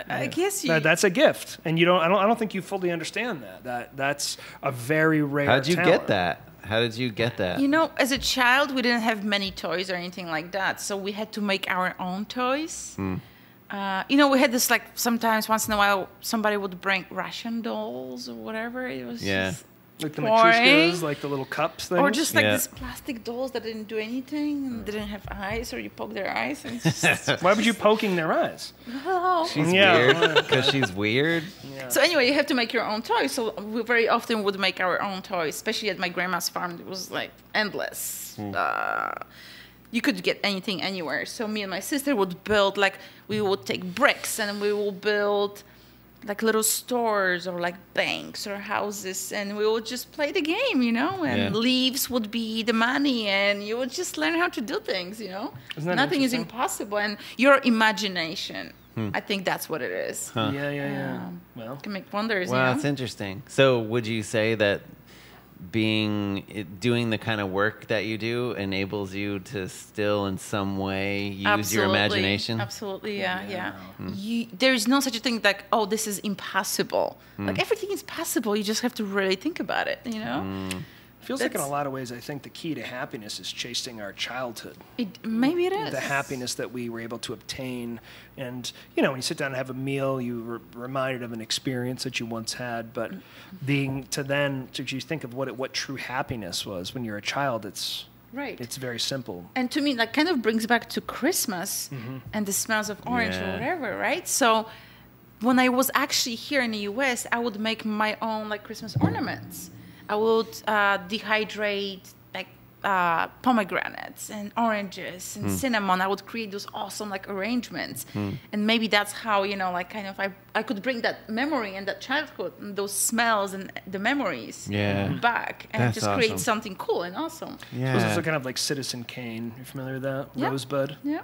I guess you. That's a gift, and you don't. I don't think you fully understand that. That's a very rare. How'd you talent. get that? How did you get that? You know, as a child, we didn't have many toys or anything like that, so we had to make our own toys. You know, we had this, like, sometimes once in a while somebody would bring Russian dolls or whatever. It was just like the toy. matryoshkas, like the little cups things. Or just like these plastic dolls that didn't do anything and didn't have eyes, or you poke their eyes. And just, Why would you poking their eyes? oh. She's weird because she's weird. Yeah. So anyway, you have to make your own toys. So we very often would make our own toys, especially at my grandma's farm. It was like endless. You could get anything anywhere. So me and my sister would build, like, we would take bricks and we will build like little stores or like banks or houses, and we would just play the game, you know, and leaves would be the money, and you would just learn how to do things, you know. Nothing is impossible, and your imagination, I think that's what it is. Huh. Yeah. Well, Can make wonders. Wow, you know? that's interesting. So would you say that doing the kind of work that you do enables you to still in some way use your imagination? Absolutely, yeah. There is no such a thing like, oh, this is impossible. Like, everything is possible. You just have to really think about it, you know? feels like in a lot of ways, I think the key to happiness is chasing our childhood. Maybe it is. The happiness that we were able to obtain. And, you know, when you sit down and have a meal, you're reminded of an experience that you once had. But being to you think of what true happiness was when you're a child, it's very simple. And to me, that kind of brings back to Christmas and the smells of orange or whatever, right? So when I was actually here in the U.S., I would make my own, like, Christmas ornaments. I would dehydrate, like, pomegranates and oranges and cinnamon. I would create those awesome, like, arrangements. And maybe that's how, you know, like, kind of I could bring that memory and that childhood and those smells and the memories back and That's just awesome. create something cool and awesome. So it's also kind of like Citizen Kane. You familiar with that? Yeah. Rosebud? Yeah.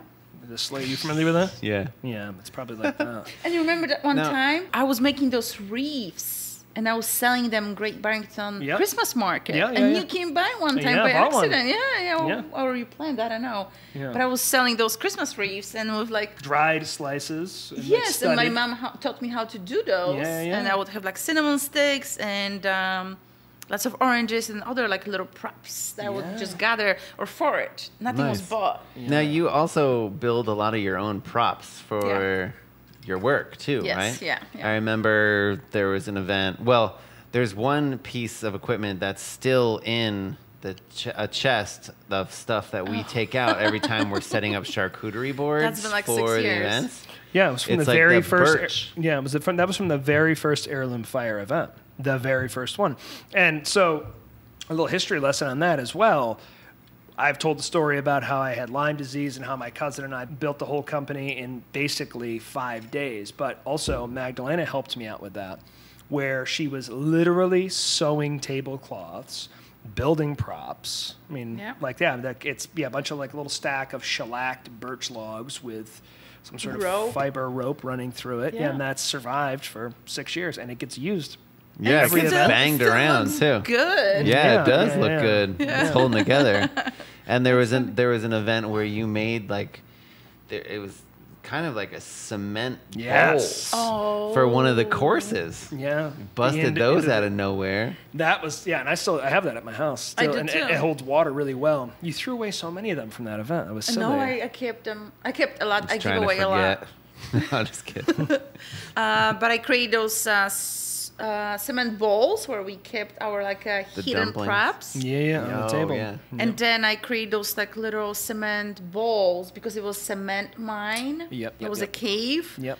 The sleigh. You familiar with that? Yeah. Yeah, it's probably like that. And you remember that one time I was making those wreaths and I was selling them Great Barrington Christmas market. And you came by one time by accident. Yeah. Or you planned, I don't know. Yeah. But I was selling those Christmas wreaths and with like dried slices. And yes, and my mom taught me how to do those. And I would have like cinnamon sticks and lots of oranges and other like little props that I would just gather or forage. Nothing was bought. Now you also build a lot of your own props for your work too, right? Yeah. I remember there was an event. Well, there's one piece of equipment that's still in a chest of stuff that we take out every time we're setting up charcuterie boards That's been like for 6 the years. events. Yeah, it was from It's the like very the first. birch. Yeah, that was from the very first heirloom fire event, the very first one. And so, a little history lesson on that as well. I've told the story about how I had Lyme disease and how my cousin and I built the whole company in basically 5 days. But also, Magdalena helped me out with that, where she was literally sewing tablecloths, building props. I mean, it's a bunch of like a little stack of shellacked birch logs with some sort of fiber rope running through it. And that's survived for 6 years, and it gets used. Yeah, it gets banged around too. Good. Yeah, it does look good. It's holding together. And there was an event where you made it was kind of like a cement bowl for one of the courses. Yeah, busted those out of nowhere. That was and I have that at my house still, I do and too. it holds water really well. You threw away so many of them from that event. It was silly. No, I kept them. I kept a lot. I give Trying away to a lot. forget. I'm just kidding. But I create those cement bowls where we kept our hidden dumplings. props. on the table. Yeah. And then I create those like little cement bowls because it was cement mine. It was a cave. Yep.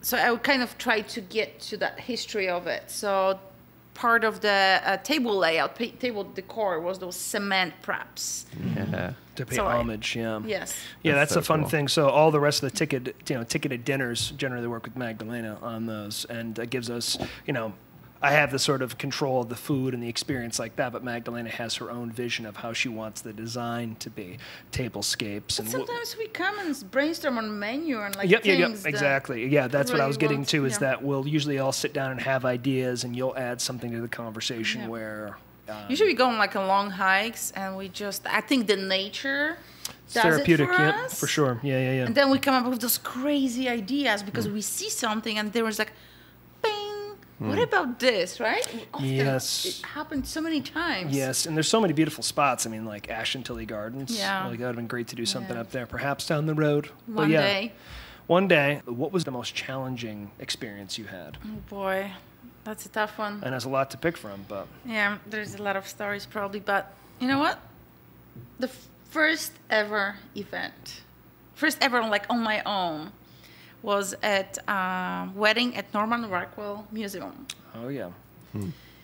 So I would kind of try to get to that history of it. So part of the table layout, table decor was those cement props. Yeah. To pay homage, Yes. Yeah, that's so a fun cool. thing. So all the rest of the ticketed dinners generally work with Magdalena on those, and that gives us, I have the sort of control of the food and the experience like that, but Magdalena has her own vision of how she wants the design to be, tablescapes. But And sometimes we come and brainstorm on menu and like Yep, things. exactly. Yeah, that's what I really was getting want- to, is yeah. that we'll usually all sit down and have ideas, and you'll add something to the conversation Yeah. where... Usually we go on like a long hikes and we just, I think the nature does therapeutic, it for yeah, us. for sure. Yeah. And then we come up with those crazy ideas because we see something and there was like, bing, what about this, right? Often Yes. It happened so many times. Yes, and there's so many beautiful spots. I mean, like Ashentilly Gardens. Yeah. Like, that would have been great to do something Yeah. up there, perhaps down the road. But One yeah, day. One day. What was the most challenging experience you had? Oh boy, that's a tough one. And there's a lot to pick from, but... Yeah, there's a lot of stories probably, but you know what? The first ever event, first ever like on my own, was at a wedding at Norman Rockwell Museum. Oh, yeah.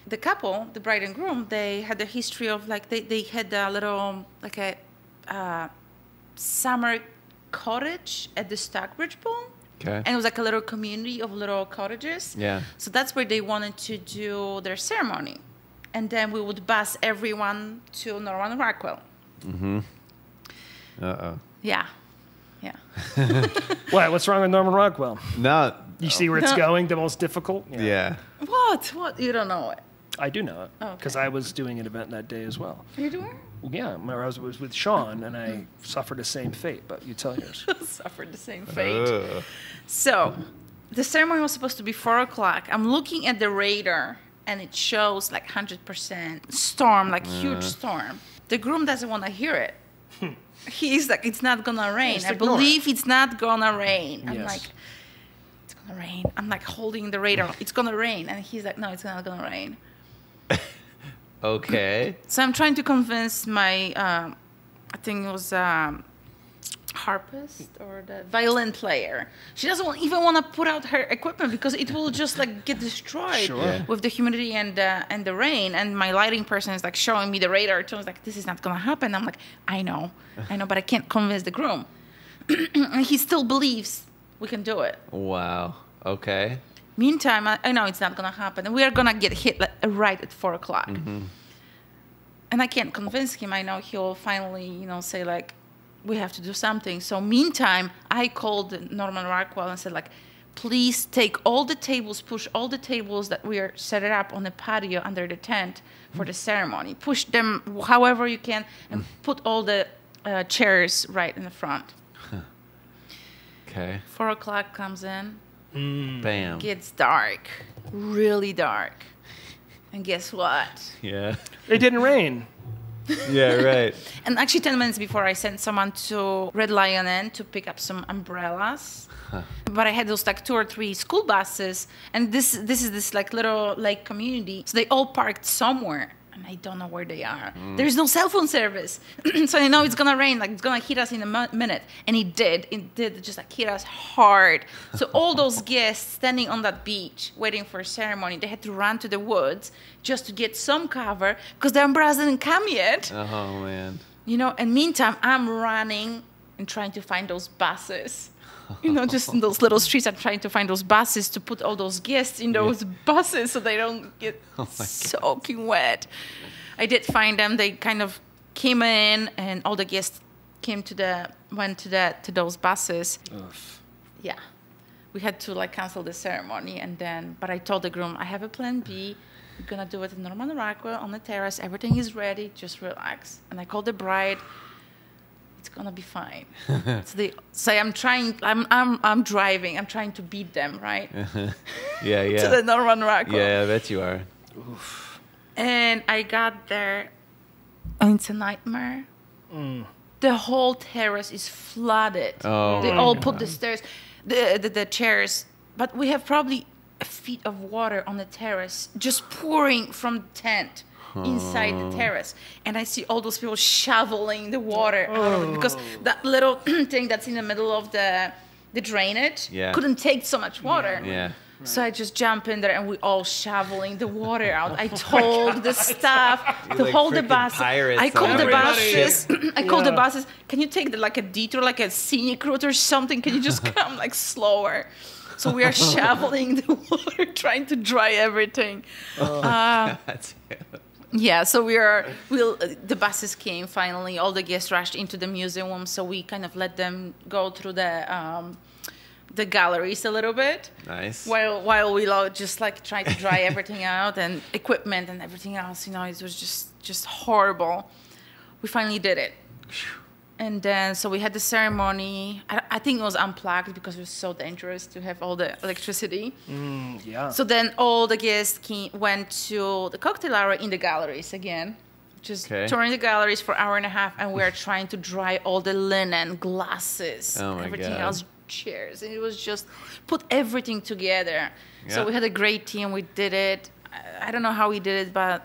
The couple, the bride and groom, they had a history of like they had a little like a summer cottage at the Stockbridge Pool. Okay. And it was like a little community of little cottages. Yeah. So that's where they wanted to do their ceremony. And then we would bus everyone to Norman Rockwell. Uh-oh. Yeah. Yeah. What's wrong with Norman Rockwell? No. You see where it's going, the most difficult? Yeah. What? You don't know it. I do know it, Okay. because I was doing an event that day as well. Are you doing? Yeah, I was with Sean, and I suffered the same fate, but you tell yours. Suffered the same fate. Ugh. So, the ceremony was supposed to be 4 o'clock. I'm looking at the radar, and it shows like 100% storm, like huge storm. The groom doesn't want to hear it. He's like, it's not gonna rain. Just I ignore believe it's not gonna rain. I'm Yes. like, it's gonna rain. I'm like holding the radar. It's gonna rain, and he's like, no, it's not gonna rain. Okay. So I'm trying to convince my, I think it was harpist or the violin player. She doesn't even want to put out her equipment because it will just like get destroyed Sure. Yeah. with the humidity and the rain. And my lighting person is like showing me the radar. So I was like, this is not gonna happen. I'm like, I know, but I can't convince the groom. And he still believes we can do it. Wow. Okay. Meantime, I know it's not gonna happen, and we are gonna get hit like, right at 4 o'clock. And I can't convince him. I know he'll finally, say like, we have to do something. So meantime, I called Norman Rockwell and said like, please take all the tables, push all the tables that we are set up on the patio under the tent for the ceremony. Push them however you can, and put all the chairs right in the front. Okay. 4 o'clock comes in. Bam. Gets dark, really dark. And guess what? Yeah. It didn't rain. Yeah, right. And actually 10 minutes before, I sent someone to Red Lion Inn to pick up some umbrellas. But I had those like 2 or 3 school buses, and this is this like little lake community. So they all parked somewhere, and I don't know where they are. There's no cell phone service. So I know it's gonna rain, like it's gonna hit us in a minute. And it did just like hit us hard. So all those guests standing on that beach waiting for a ceremony, they had to run to the woods just to get some cover because the umbrellas didn't come yet. Oh, man. And meantime, I'm running and trying to find those buses. Just in those little streets, I'm trying to find those buses to put all those guests in those buses so they don't get soaking wet. I did find them. They kind of came in, and all the guests went to those buses. Oof. Yeah, we had to like cancel the ceremony, but I told the groom, I have a plan B. We're gonna do it in Norman Rockwell on the terrace. Everything is ready. Just relax. And I called the bride. It's gonna be fine. So I'm trying. I'm driving. I'm trying to beat them, right? Yeah, yeah. To the Norman Rockwell. Yeah, I bet you are. And I got there, and it's a nightmare. The whole terrace is flooded. Oh, They my all put the stairs, the chairs, but we have probably a feet of water on the terrace, just pouring from the tent inside the terrace. And I see all those people shoveling the water out of it because that little thing that's in the middle of the drainage couldn't take so much water. Yeah. So I just jump in there, and we all shoveling the water out. I told the staff to like hold the freaking buses. pirates I called on the the buses. I called the Yeah. buses. Can you take like a detour, like a scenic route or something? Can you just come like slower? So we are shoveling the water, trying to dry everything. That's Yeah, so the buses came finally. All the guests rushed into the museum, so we kind of let them go through the galleries a little bit. nice. While we just like tried to dry everything out and equipment and everything else, it was just horrible. We finally did it. And then, so we had the ceremony. I think it was unplugged because it was so dangerous to have all the electricity. Yeah. So then all the guests went to the cocktail hour in the galleries again. Just touring the galleries for an hour and a half, and we are trying to dry all the linen, glasses, Oh my everything God. else, chairs. And it was just put everything together. Yeah. So we had a great team. We did it. I don't know how we did it, but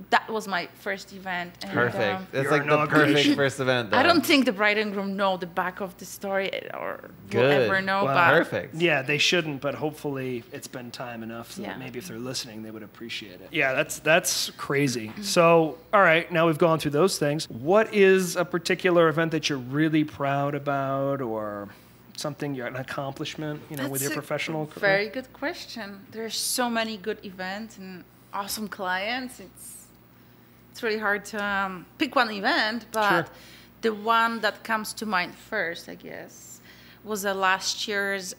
that was my first event. And, Perfect. That's Your like the inauguration. perfect first event. Though. I don't think the bride and groom know the back of the story or will Good. ever know. Wow. But Perfect. Yeah, they shouldn't, but hopefully it's been time enough so Yeah. that maybe if they're listening, they would appreciate it. Yeah, that's crazy. So, all right, now we've gone through those things. What is a particular event that you're really proud about, or something, an accomplishment, with That's your a professional career? Very good question. There's so many good events and awesome clients. It's really hard to pick one event, but Sure. the one that comes to mind first, I guess, was last year's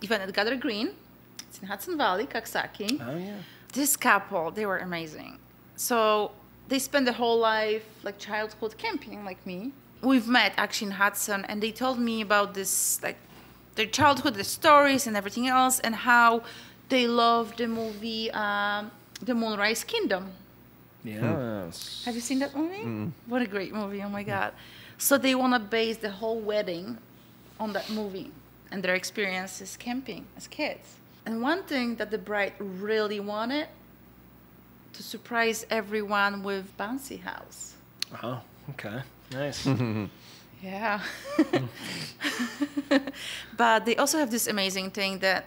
event at Gather Green. It's in Hudson Valley, Coxsackie. Oh, yeah. This couple, they were amazing. So they spent the whole life, like childhood camping, like me. We've met actually in Hudson, and they told me about this, like their childhood, the stories and everything else, and how they loved the movie The Moonrise Kingdom. Yes. Have you seen that movie? What a great movie, oh my God. So they want to base the whole wedding on that movie and their experiences camping as kids. And one thing that the bride really wanted, to surprise everyone with bouncy house. Oh, okay. Nice. Yeah. But they also have this amazing thing that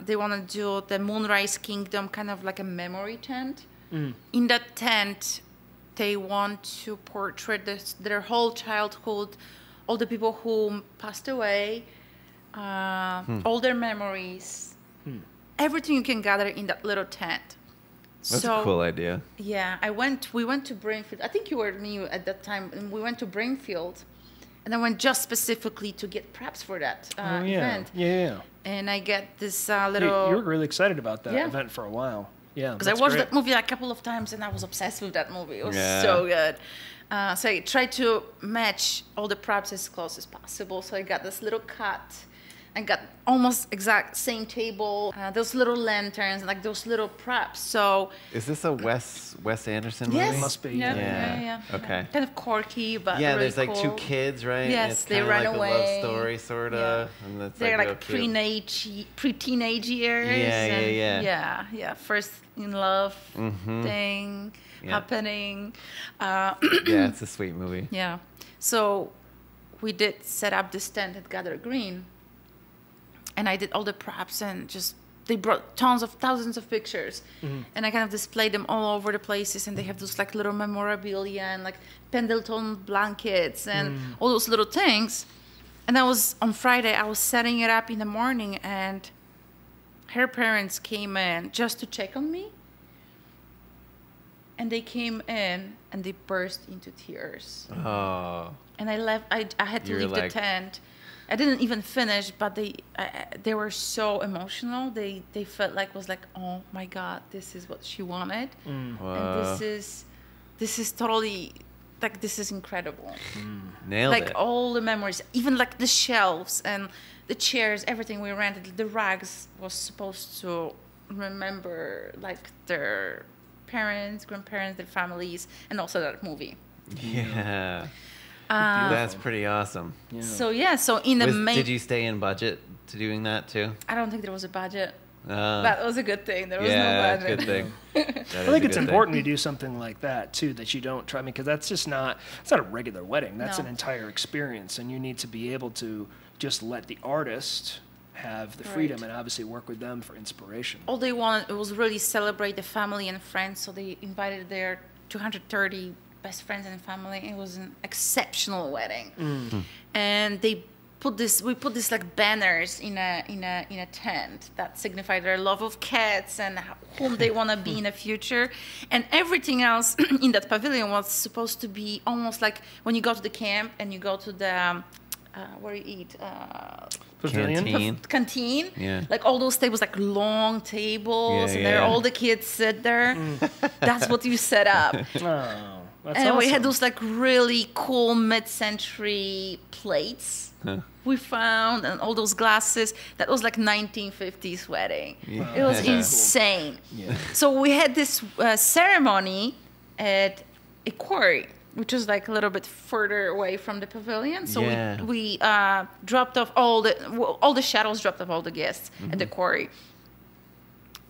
they want to do the Moonrise Kingdom, kind of like a memory tent. In that tent, they want to portray their whole childhood, all the people who passed away, all their memories, everything you can gather in that little tent. That's a cool idea. Yeah, we went to Brainfield. I think you were new at that time, and we went to Brainfield, and I went just specifically to get preps for that Oh, yeah. event. Yeah. And I get this You little, were really excited about that Yeah. event for a while. Yeah. because I watched that movie like a couple of times, and I was obsessed with that movie. It was so good. So I tried to match all the props as close as possible. So I got this little cut. I got almost exact same table, those little lanterns, like those little props. So Is this a Wes Anderson movie? yes, Must be, Yeah, yeah. yeah. Okay. Kind of quirky, but Yeah, really there's like cool. two kids, right? Yes, it's they kinda run like away. a love story, sort of. Yeah. And it's They're real like cute. pre-teenage years. Yeah. Yeah. First in love Mhm. thing Yeah. happening. Yeah, it's a sweet movie. Yeah. So we did set up this tent at Gather Green, and I did all the props, and just they brought thousands of pictures, and I kind of displayed them all over the places, and they have those like little memorabilia and like Pendleton blankets and all those little things. And I was on Friday, I was setting it up in the morning, and her parents came in just to check on me. And they came in and they burst into tears. Oh. And I left. I had to You were leave like- the tent. I didn't even finish, but they were so emotional. They felt like was like, oh my God, this is what she wanted, and Wow. this is totally like this is incredible. Nailed Like it. all the memories, even like the shelves and the chairs, everything we rented, the rugs was supposed to remember like their parents, grandparents, their families, and also that movie. Yeah. That's pretty awesome. So in the main, Did you stay in budget to doing that too? I don't think there was a budget. Uh, That was a good thing. There was yeah, no budget. good thing. I think it's important to do something like that too, that you don't try, I mean, because that's just not, it's not a regular wedding. That's No. an entire experience, and you need to be able to just let the artist have the freedom Right. and obviously work with them for inspiration. All they wanted was really celebrate the family and friends. So they invited their 230 best friends and family. It was an exceptional wedding, and they we put this like banners in a tent that signify their love of cats and whom they want to be in the future, and everything else in that pavilion was supposed to be almost like when you go to the camp and you go to the where you eat Pavilion? canteen. Yeah. Like all those tables, like long tables, Yeah, and there yeah. all the kids sit there. That's what you set up. Oh, that's And we had awesome. those like really cool mid-century plates we found, and all those glasses. That was like 1950s wedding. Yeah. It was Yeah. insane. Yeah. So we had this ceremony at a quarry, which was like a little bit further away from the pavilion. So Yeah. we dropped off all the shuttles, dropped off all the guests at the quarry.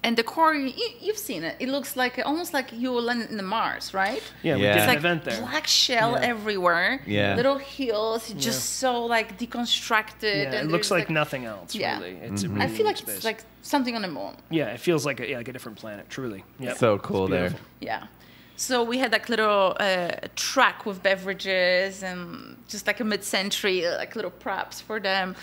And the quarry, you've seen it. It looks like almost like you will land in the Mars, right? Yeah, we Yeah. did It's an Like event there. black shell Yeah. everywhere. Yeah. Little hills, just so like deconstructed. Yeah, and it looks there's, like nothing else, Yeah. really. It's a I really feel like unique it's space. like something on the moon. Yeah, it feels like like a different planet, truly. Yep. So cool It's there. beautiful. Yeah. So we had like little truck with beverages and just like a mid-century like little props for them.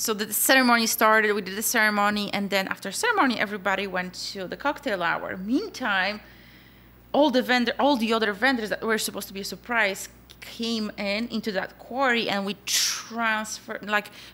So the ceremony started. We did the ceremony, and then after ceremony, everybody went to the cocktail hour. Meantime, all the other vendors that were supposed to be a surprise came into that quarry, and we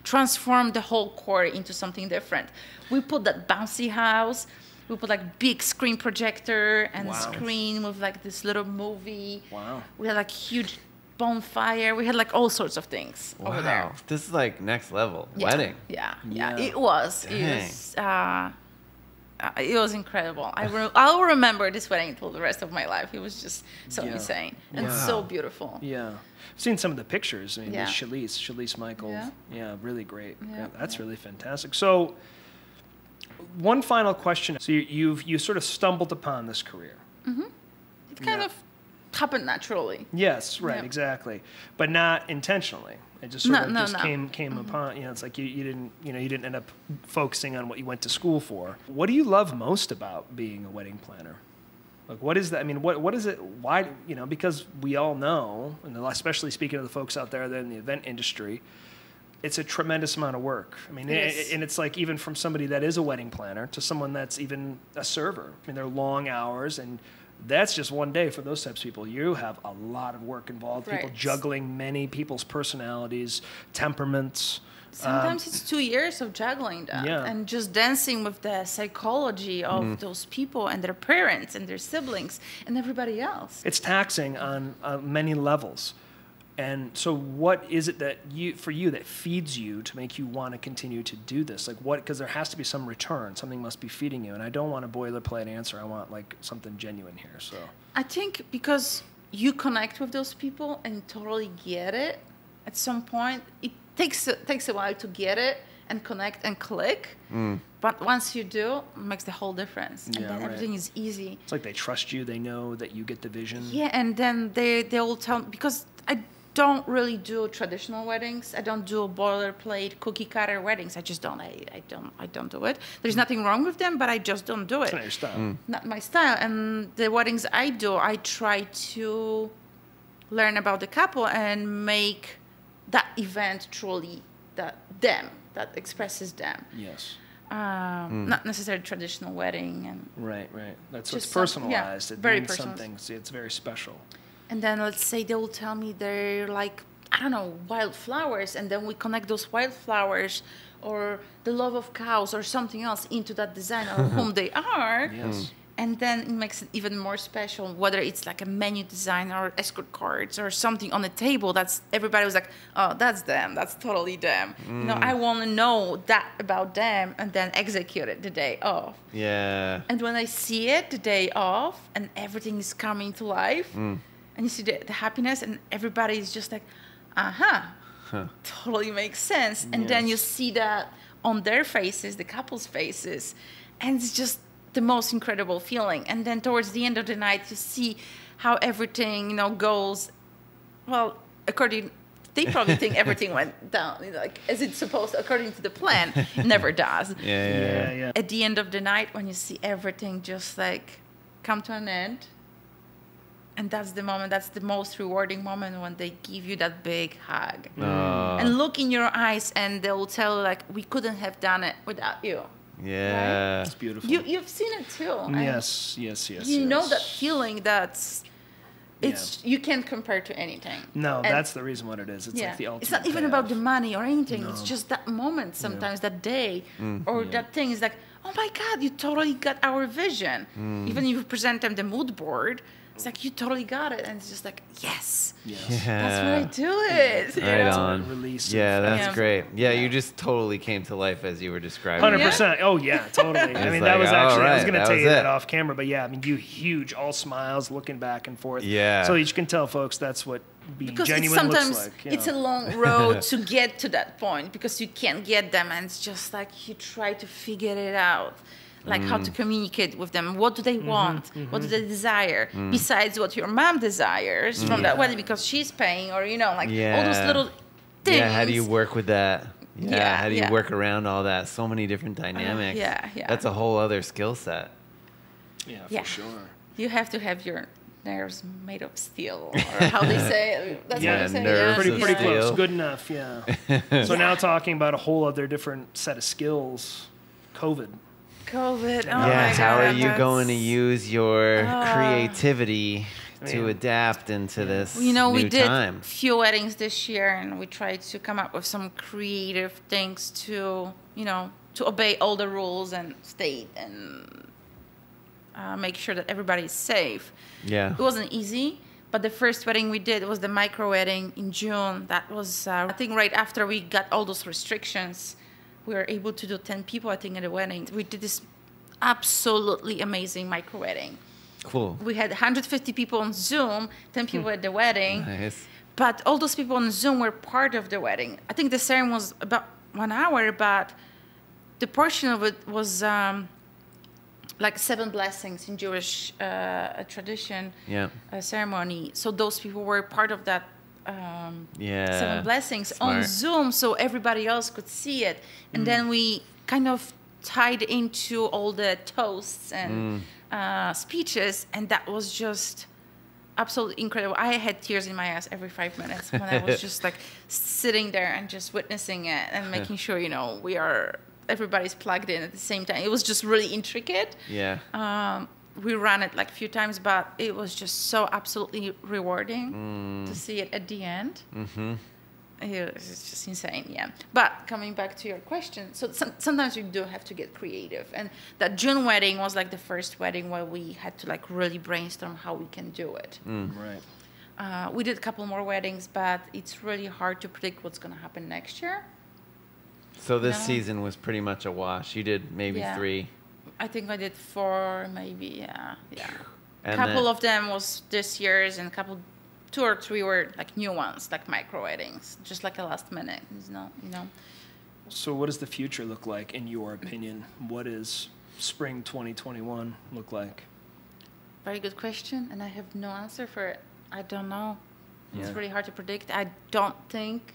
transformed the whole quarry into something different. We put that bouncy house. We put like big screen projector and Wow. screen with like this little movie. Wow. We had like huge bonfire. We had like all sorts of things over there. Wow. This is like next level Yeah. wedding. Yeah. Yeah. It was. Dang. It was incredible. I'll remember this wedding until the rest of my life. It was just so Yeah. insane and Wow. so beautiful. Yeah. I've seen some of the pictures. I mean, Yeah. Shalice Michael. Yeah. Yeah, really great. Yeah. Yeah, that's really fantastic. So, one final question. So you sort of stumbled upon this career. It kind Yeah. of happened naturally. Yes, right, Yeah. exactly, but not intentionally. It just sort of No, just no. came upon. It's like you didn't end up focusing on what you went to school for. What do you love most about being a wedding planner? Like, what is that? I mean, what is it? Why? Because we all know, and especially speaking to the folks out there that are in the event industry, it's a tremendous amount of work. I mean, Yes. and it's like even from somebody that is a wedding planner to someone that's even a server. I mean, they're long hours, and that's just one day for those types of people. You have a lot of work involved. People Right. juggling many people's personalities, temperaments. Sometimes it's 2 years of juggling that Yeah. and just dancing with the psychology of those people and their parents and their siblings and everybody else. It's taxing on many levels. And so what is it that for you that feeds you to make you want to continue to do this? Like what, because there has to be some return, something must be feeding you. And I don't want a boilerplate answer. I want like something genuine here. So I think because you connect with those people and totally get it at some point, it takes a while to get it and connect and click. But once you do, it makes the whole difference. And Yeah, then right. everything is easy. it's like they trust you. They know that you get the vision. Yeah, and then they will tell, because I don't really do traditional weddings. I don't do boilerplate cookie cutter weddings. I just don't. I don't do it. There's nothing wrong with them, but I just don't do it. It's not your style. Not my style. And the weddings I do, I try to learn about the couple and make that event truly them, that expresses them. Yes. Not necessarily traditional wedding. And Right. That's Just it's some- yeah, personalized. It very means personalized. something. See, it's very special. And then let's say they will tell me they're like, I don't know, wildflowers. And then we connect those wildflowers or the love of cows or something else into that design or whom they are. Yes. And then it makes it even more special, whether it's like a menu design or escort cards or something on the table. That's everybody was like, oh, that's them. That's totally them. I want to know that about them and then execute it the day of. Yeah. And when I see it the day of and everything is coming to life and you see the happiness and everybody is just like, totally makes sense. And then you see that on their faces, the couple's faces, and it's just the most incredible feeling. And then towards the end of the night, you see how everything, goes, well, they probably think everything went down, like as it's supposed to, according to the plan. Never does. Yeah. At the end of the night, when you see everything just like come to an end, And that's the moment, that's the most rewarding moment when they give you that big hug. Oh. And look in your eyes and they'll tell you, like, we couldn't have done it without you. Yeah. It's beautiful. You've seen it too. Yes. You know that feeling you can't compare to anything. No, And that's the reason what it is. It's like the ultimate It's not even payoff. about the money or anything. No. It's just that moment sometimes, that day, or that thing is like, oh my God, you totally got our vision. Even if you present them the mood board, it's like, you totally got it. And it's just like, yes. Yes. That's what I do it. Right on. Release Yeah, of- that's Yeah. great. Yeah, you just totally came to life as you were describing. 100%. Oh yeah, totally. I mean, like, that was actually. I was alright, going to that tell was you that it. off camera, but yeah, I mean, you huge, all smiles, looking back and forth. Yeah. So you can tell, folks, that's what being Because genuine sometimes looks like. You it's a know. long road to get to that point because you can't get them, and it's just like you try to figure it out, like how to communicate with them. What do they want? What do they desire? Besides what your mom desires from that wedding because she's paying, or like all those little things. Yeah, how do you work with that? Yeah, how do you yeah. work around all that? So many different dynamics. yeah. That's a whole other skill set. Yeah, Yeah. for sure. You have to have your nerves made of steel, or how they say it. That's Yeah, what they say. nerves Pretty of close. steel. Good enough. Yeah. So now talking about a whole other different set of skills. COVID. COVID. Oh Yeah, my how God, are you that's- going to use your creativity to Man. adapt into this We new did time? few weddings this year, and we tried to come up with some creative things to, to obey all the rules and state and make sure that everybody's safe. Yeah. It wasn't easy, but the first wedding we did was the micro wedding in June. That was, I think, right after we got all those restrictions. We were able to do 10 people, I think, at a wedding. We did this absolutely amazing micro wedding. Cool. We had 150 people on Zoom, 10 people at the wedding. Nice. But all those people on Zoom were part of the wedding. I think the ceremony was about 1 hour, but the portion of it was like 7 blessings in Jewish tradition ceremony. So those people were part of that 7 blessings on Smart. Zoom, so everybody else could see it. And then we kind of tied into all the toasts and speeches, and that was just absolutely incredible. I had tears in my eyes every 5 minutes when I was just like sitting there and just witnessing it and making sure everybody's plugged in at the same time. It was just really intricate. Yeah. We ran it like a few times, but it was just so absolutely rewarding to see it at the end. It's just insane, yeah. But coming back to your question, so sometimes you do have to get creative. And that June wedding was like the first wedding where we had to like really brainstorm how we can do it. Right. We did a couple more weddings, but it's really hard to predict what's going to happen next year. So this No. season was pretty much a wash. You did maybe Yeah. 3. I think I did 4, maybe, yeah. A And couple then- of them was this year's, and 2 or 3 were like new ones, like micro weddings, just like a last minute, So what does the future look like, in your opinion? What does spring 2021 look like? Very good question, and I have no answer for it. I don't know. It's Yeah. really hard to predict. I don't think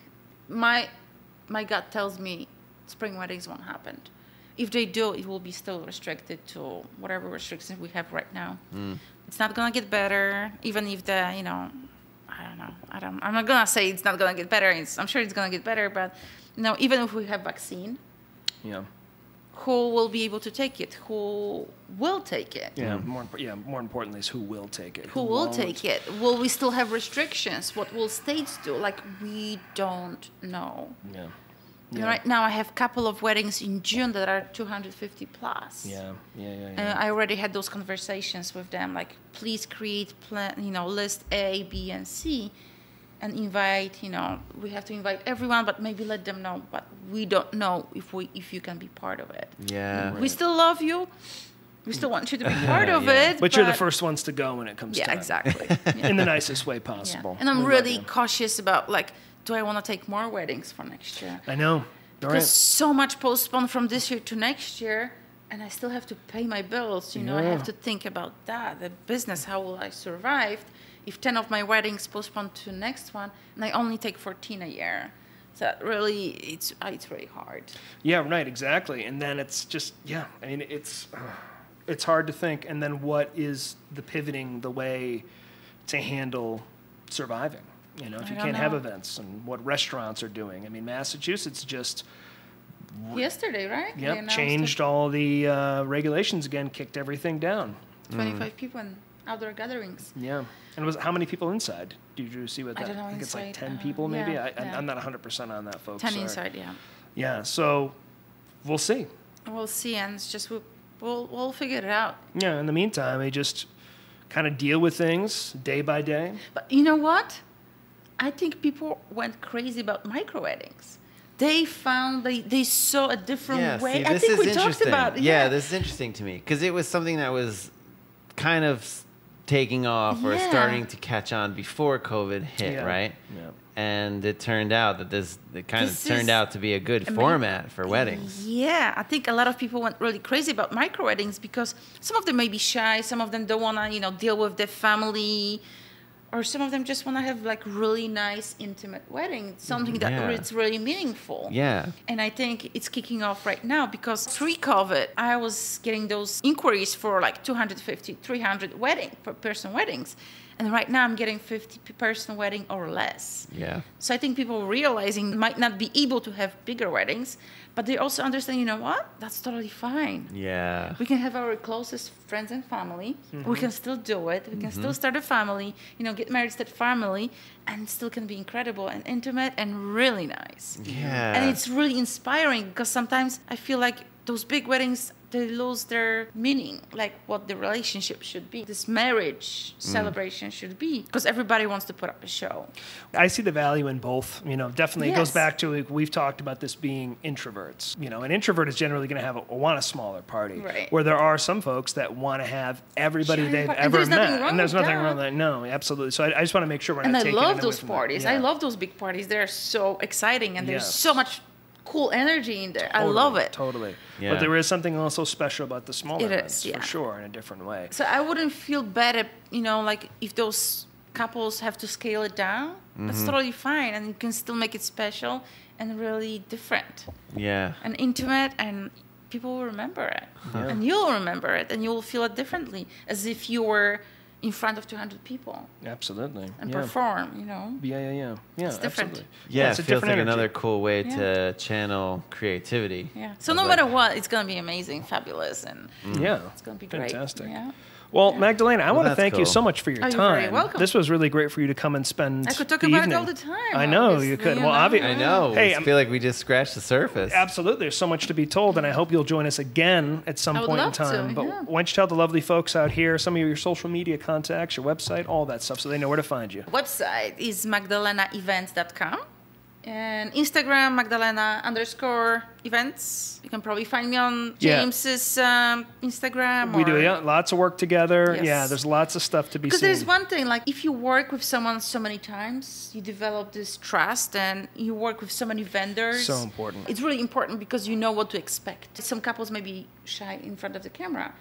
my gut tells me spring weddings won't happen. If they do, it will be still restricted to whatever restrictions we have right now. It's not gonna get better, even if I don't know. I'm not gonna say it's not gonna get better. I'm sure it's gonna get better, but even if we have vaccine, Yeah. who will be able to take it? Who will take it? Yeah. More importantly is who will take it. Who will won't. take it? Will we still have restrictions? What will states do? Like, we don't know. Yeah. And right now, I have a couple of weddings in June that are 250 plus. Yeah. And I already had those conversations with them. Like, please create list A, B, and C, and invite. We have to invite everyone, but maybe let them know. But we don't know if you can be part of it. Yeah. We still love you. We still want you to be part of Yeah. it. But you're the first ones to go when it comes Yeah, time. exactly. In the nicest way Yeah. possible. And I'm We love really you. cautious about, like, do I want to take more weddings for next year? I know. All Because right. so much postponed from this year to next year, and I still have to pay my bills. I Yeah. have to think about that, the business, how will I survive if 10 of my weddings postponed to next one, and I only take 14 a year. So really, it's really hard. Yeah, right, exactly. And then it's just, I mean, it's hard to think. And then what is the pivoting the way to handle surviving. You know, if you can't have events, and what restaurants are doing. I mean, Massachusetts just yesterday, right? Yep, changed all the regulations again, kicked everything down. 25 people in outdoor gatherings. Yeah. And how many people inside? Did you see what that? I don't know, think inside, it's like 10 people maybe. yeah, I'm not 100% on that, folks. 10 Sorry. inside, yeah. Yeah. So we'll see. We'll see, and it's just we'll figure it out. Yeah. In the meantime, we just kind of deal with things day by day. But you know what? I think people went crazy about micro weddings. They found they saw a different way. See, I think we talked about it. Yeah, this is interesting to me because it was something that was kind of taking off or starting to catch on before COVID hit, right? Yeah. And it turned out that it kind of turned out to be a good format for weddings. Yeah, I think a lot of people went really crazy about micro weddings because some of them may be shy, some of them don't want to, deal with their family, or some of them just want to have like really nice, intimate wedding, something that it's really meaningful. Yeah. And I think it's kicking off right now because pre-COVID, I was getting those inquiries for like 250, 300 per-person weddings. And right now I'm getting 50-person wedding or less. Yeah. So I think people realizing might not be able to have bigger weddings, but they also understand, you know what? That's totally fine. Yeah. We can have our closest friends and family. We can still do it. We can still start a family, get married, start family, and still can be incredible and intimate and really nice. Yeah. And it's really inspiring because sometimes I feel like those big weddings, they lose their meaning, like what the relationship should be, this marriage celebration should be, because everybody wants to put up a show. I see the value in both. Definitely it goes Yes. back to, we've talked about this being introverts. An introvert is generally going to want a smaller party, Right. where there are some folks that want to have everybody Giant they've party. And ever there's nothing met. wrong And there's with nothing that. wrong with that. No, absolutely. So I just want to make sure we're And not I taking love it away those from that. parties. Yeah. I love those big parties. They're so exciting and there's Yes. so much cool energy in there. I Totally, love it. Totally. Yeah. But there is something also special about the smaller It events, is, yeah. for sure, in a different way. So I wouldn't feel bad at, like if those couples have to scale it down, that's totally fine. And you can still make it special and really different Yeah. and intimate, and people will remember it. Yeah. And you'll remember it, and you'll feel it differently, as if you were in front of 200 people Absolutely. and Yeah. perform, Yeah, It's different. absolutely. Yeah, it's it a feels different like energy. another cool way Yeah. to channel creativity. Yeah. So Of no like- matter what, it's going to be amazing, fabulous, and Yeah. it's going to be great. Fantastic. Yeah. Well, Magdalena, I want to that's thank you cool. so much for your Oh, you're time. very welcome. This was really great for you to come and spend I could talk the about evening. it all the time. I know, obviously, you could. Well, I know. Hey, I feel like we just scratched the surface. Absolutely. There's so much to be told, and I hope you'll join us again at some I would point in love to, time. But yeah. why don't you tell the lovely folks out here some of your social media contacts, your website, all that stuff, so they know where to find you. Website is magdalenaevents.com. And Instagram, Magdalena_events. You can probably find me on Yeah. James's Instagram. We do, yeah. Lots of work together. Yes. Yeah, there's lots of stuff to be Because seen. there's one thing, like if you work with someone so many times, you develop this trust, and you work with so many vendors. So important. It's really important because you know what to expect. Some couples may be shy in front of the camera.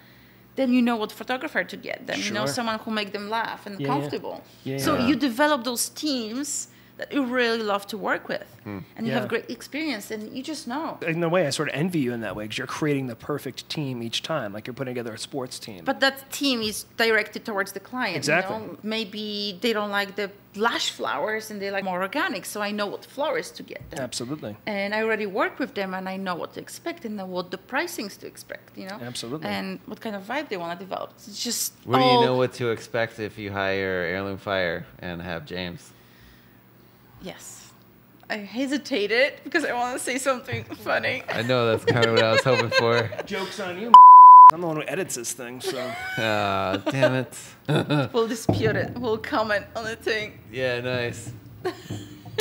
Then you know what photographer to get them. You know Sure. someone who make them laugh and Yeah, comfortable. yeah. So Yeah. you develop those teams that you really love to work with, and you Yeah. have great experience, and you just know. In a way, I sort of envy you in that way, because you're creating the perfect team each time, like you're putting together a sports team. But that team is directed towards the client. Exactly. Maybe they don't like the lush flowers and they like more organic, so I know what flowers to get them. Absolutely. And I already work with them, and I know what to expect and know what the pricings to expect. Absolutely. And what kind of vibe they want to develop. It's just Where do you all- know what to expect if you hire Heirloom Fire and have James? Yes. I hesitated because I want to say something funny. I know that's kind of what I was hoping for. Joke's on you. I'm the one who edits this thing, so. Ah, damn it. We'll dispute it. We'll comment on the thing. Yeah, nice.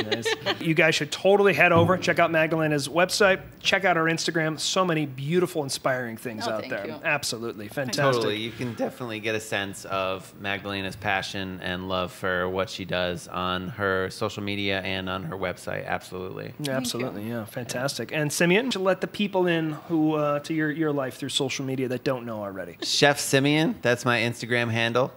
Nice. You guys should totally head over, check out Magdalena's website, check out her Instagram. So many beautiful, inspiring things out thank there. you. Absolutely. Fantastic. Totally. You can definitely get a sense of Magdalena's passion and love for what she does on her social media and on her website. Absolutely. Yeah, absolutely. Yeah, fantastic. And Simeon, to let the people in who to your life through social media that don't know already. Chef Simeon, that's my Instagram handle.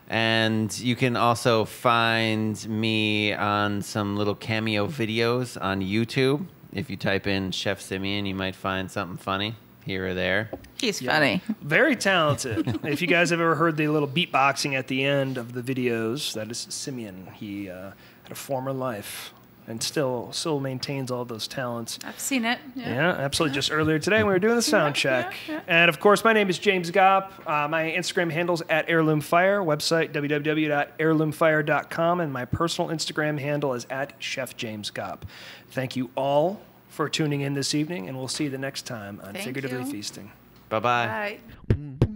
And you can also find me on some little cameo videos on YouTube. If you type in Chef Simeon, you might find something funny. here or there. He's funny. Very talented. If you guys have ever heard the little beatboxing at the end of the videos, that is Simeon. He had a former life and still maintains all those talents. I've seen it. Yeah, absolutely. Just earlier today, we were doing the sound check. Yeah. And of course, my name is James Gopp. My Instagram handle's at heirloomfire, website www.heirloomfire.com, and my personal Instagram handle is at Chef James Gopp. Thank you all for tuning in this evening, and we'll see you the next time on Figuratively Feasting. Bye-bye. Bye.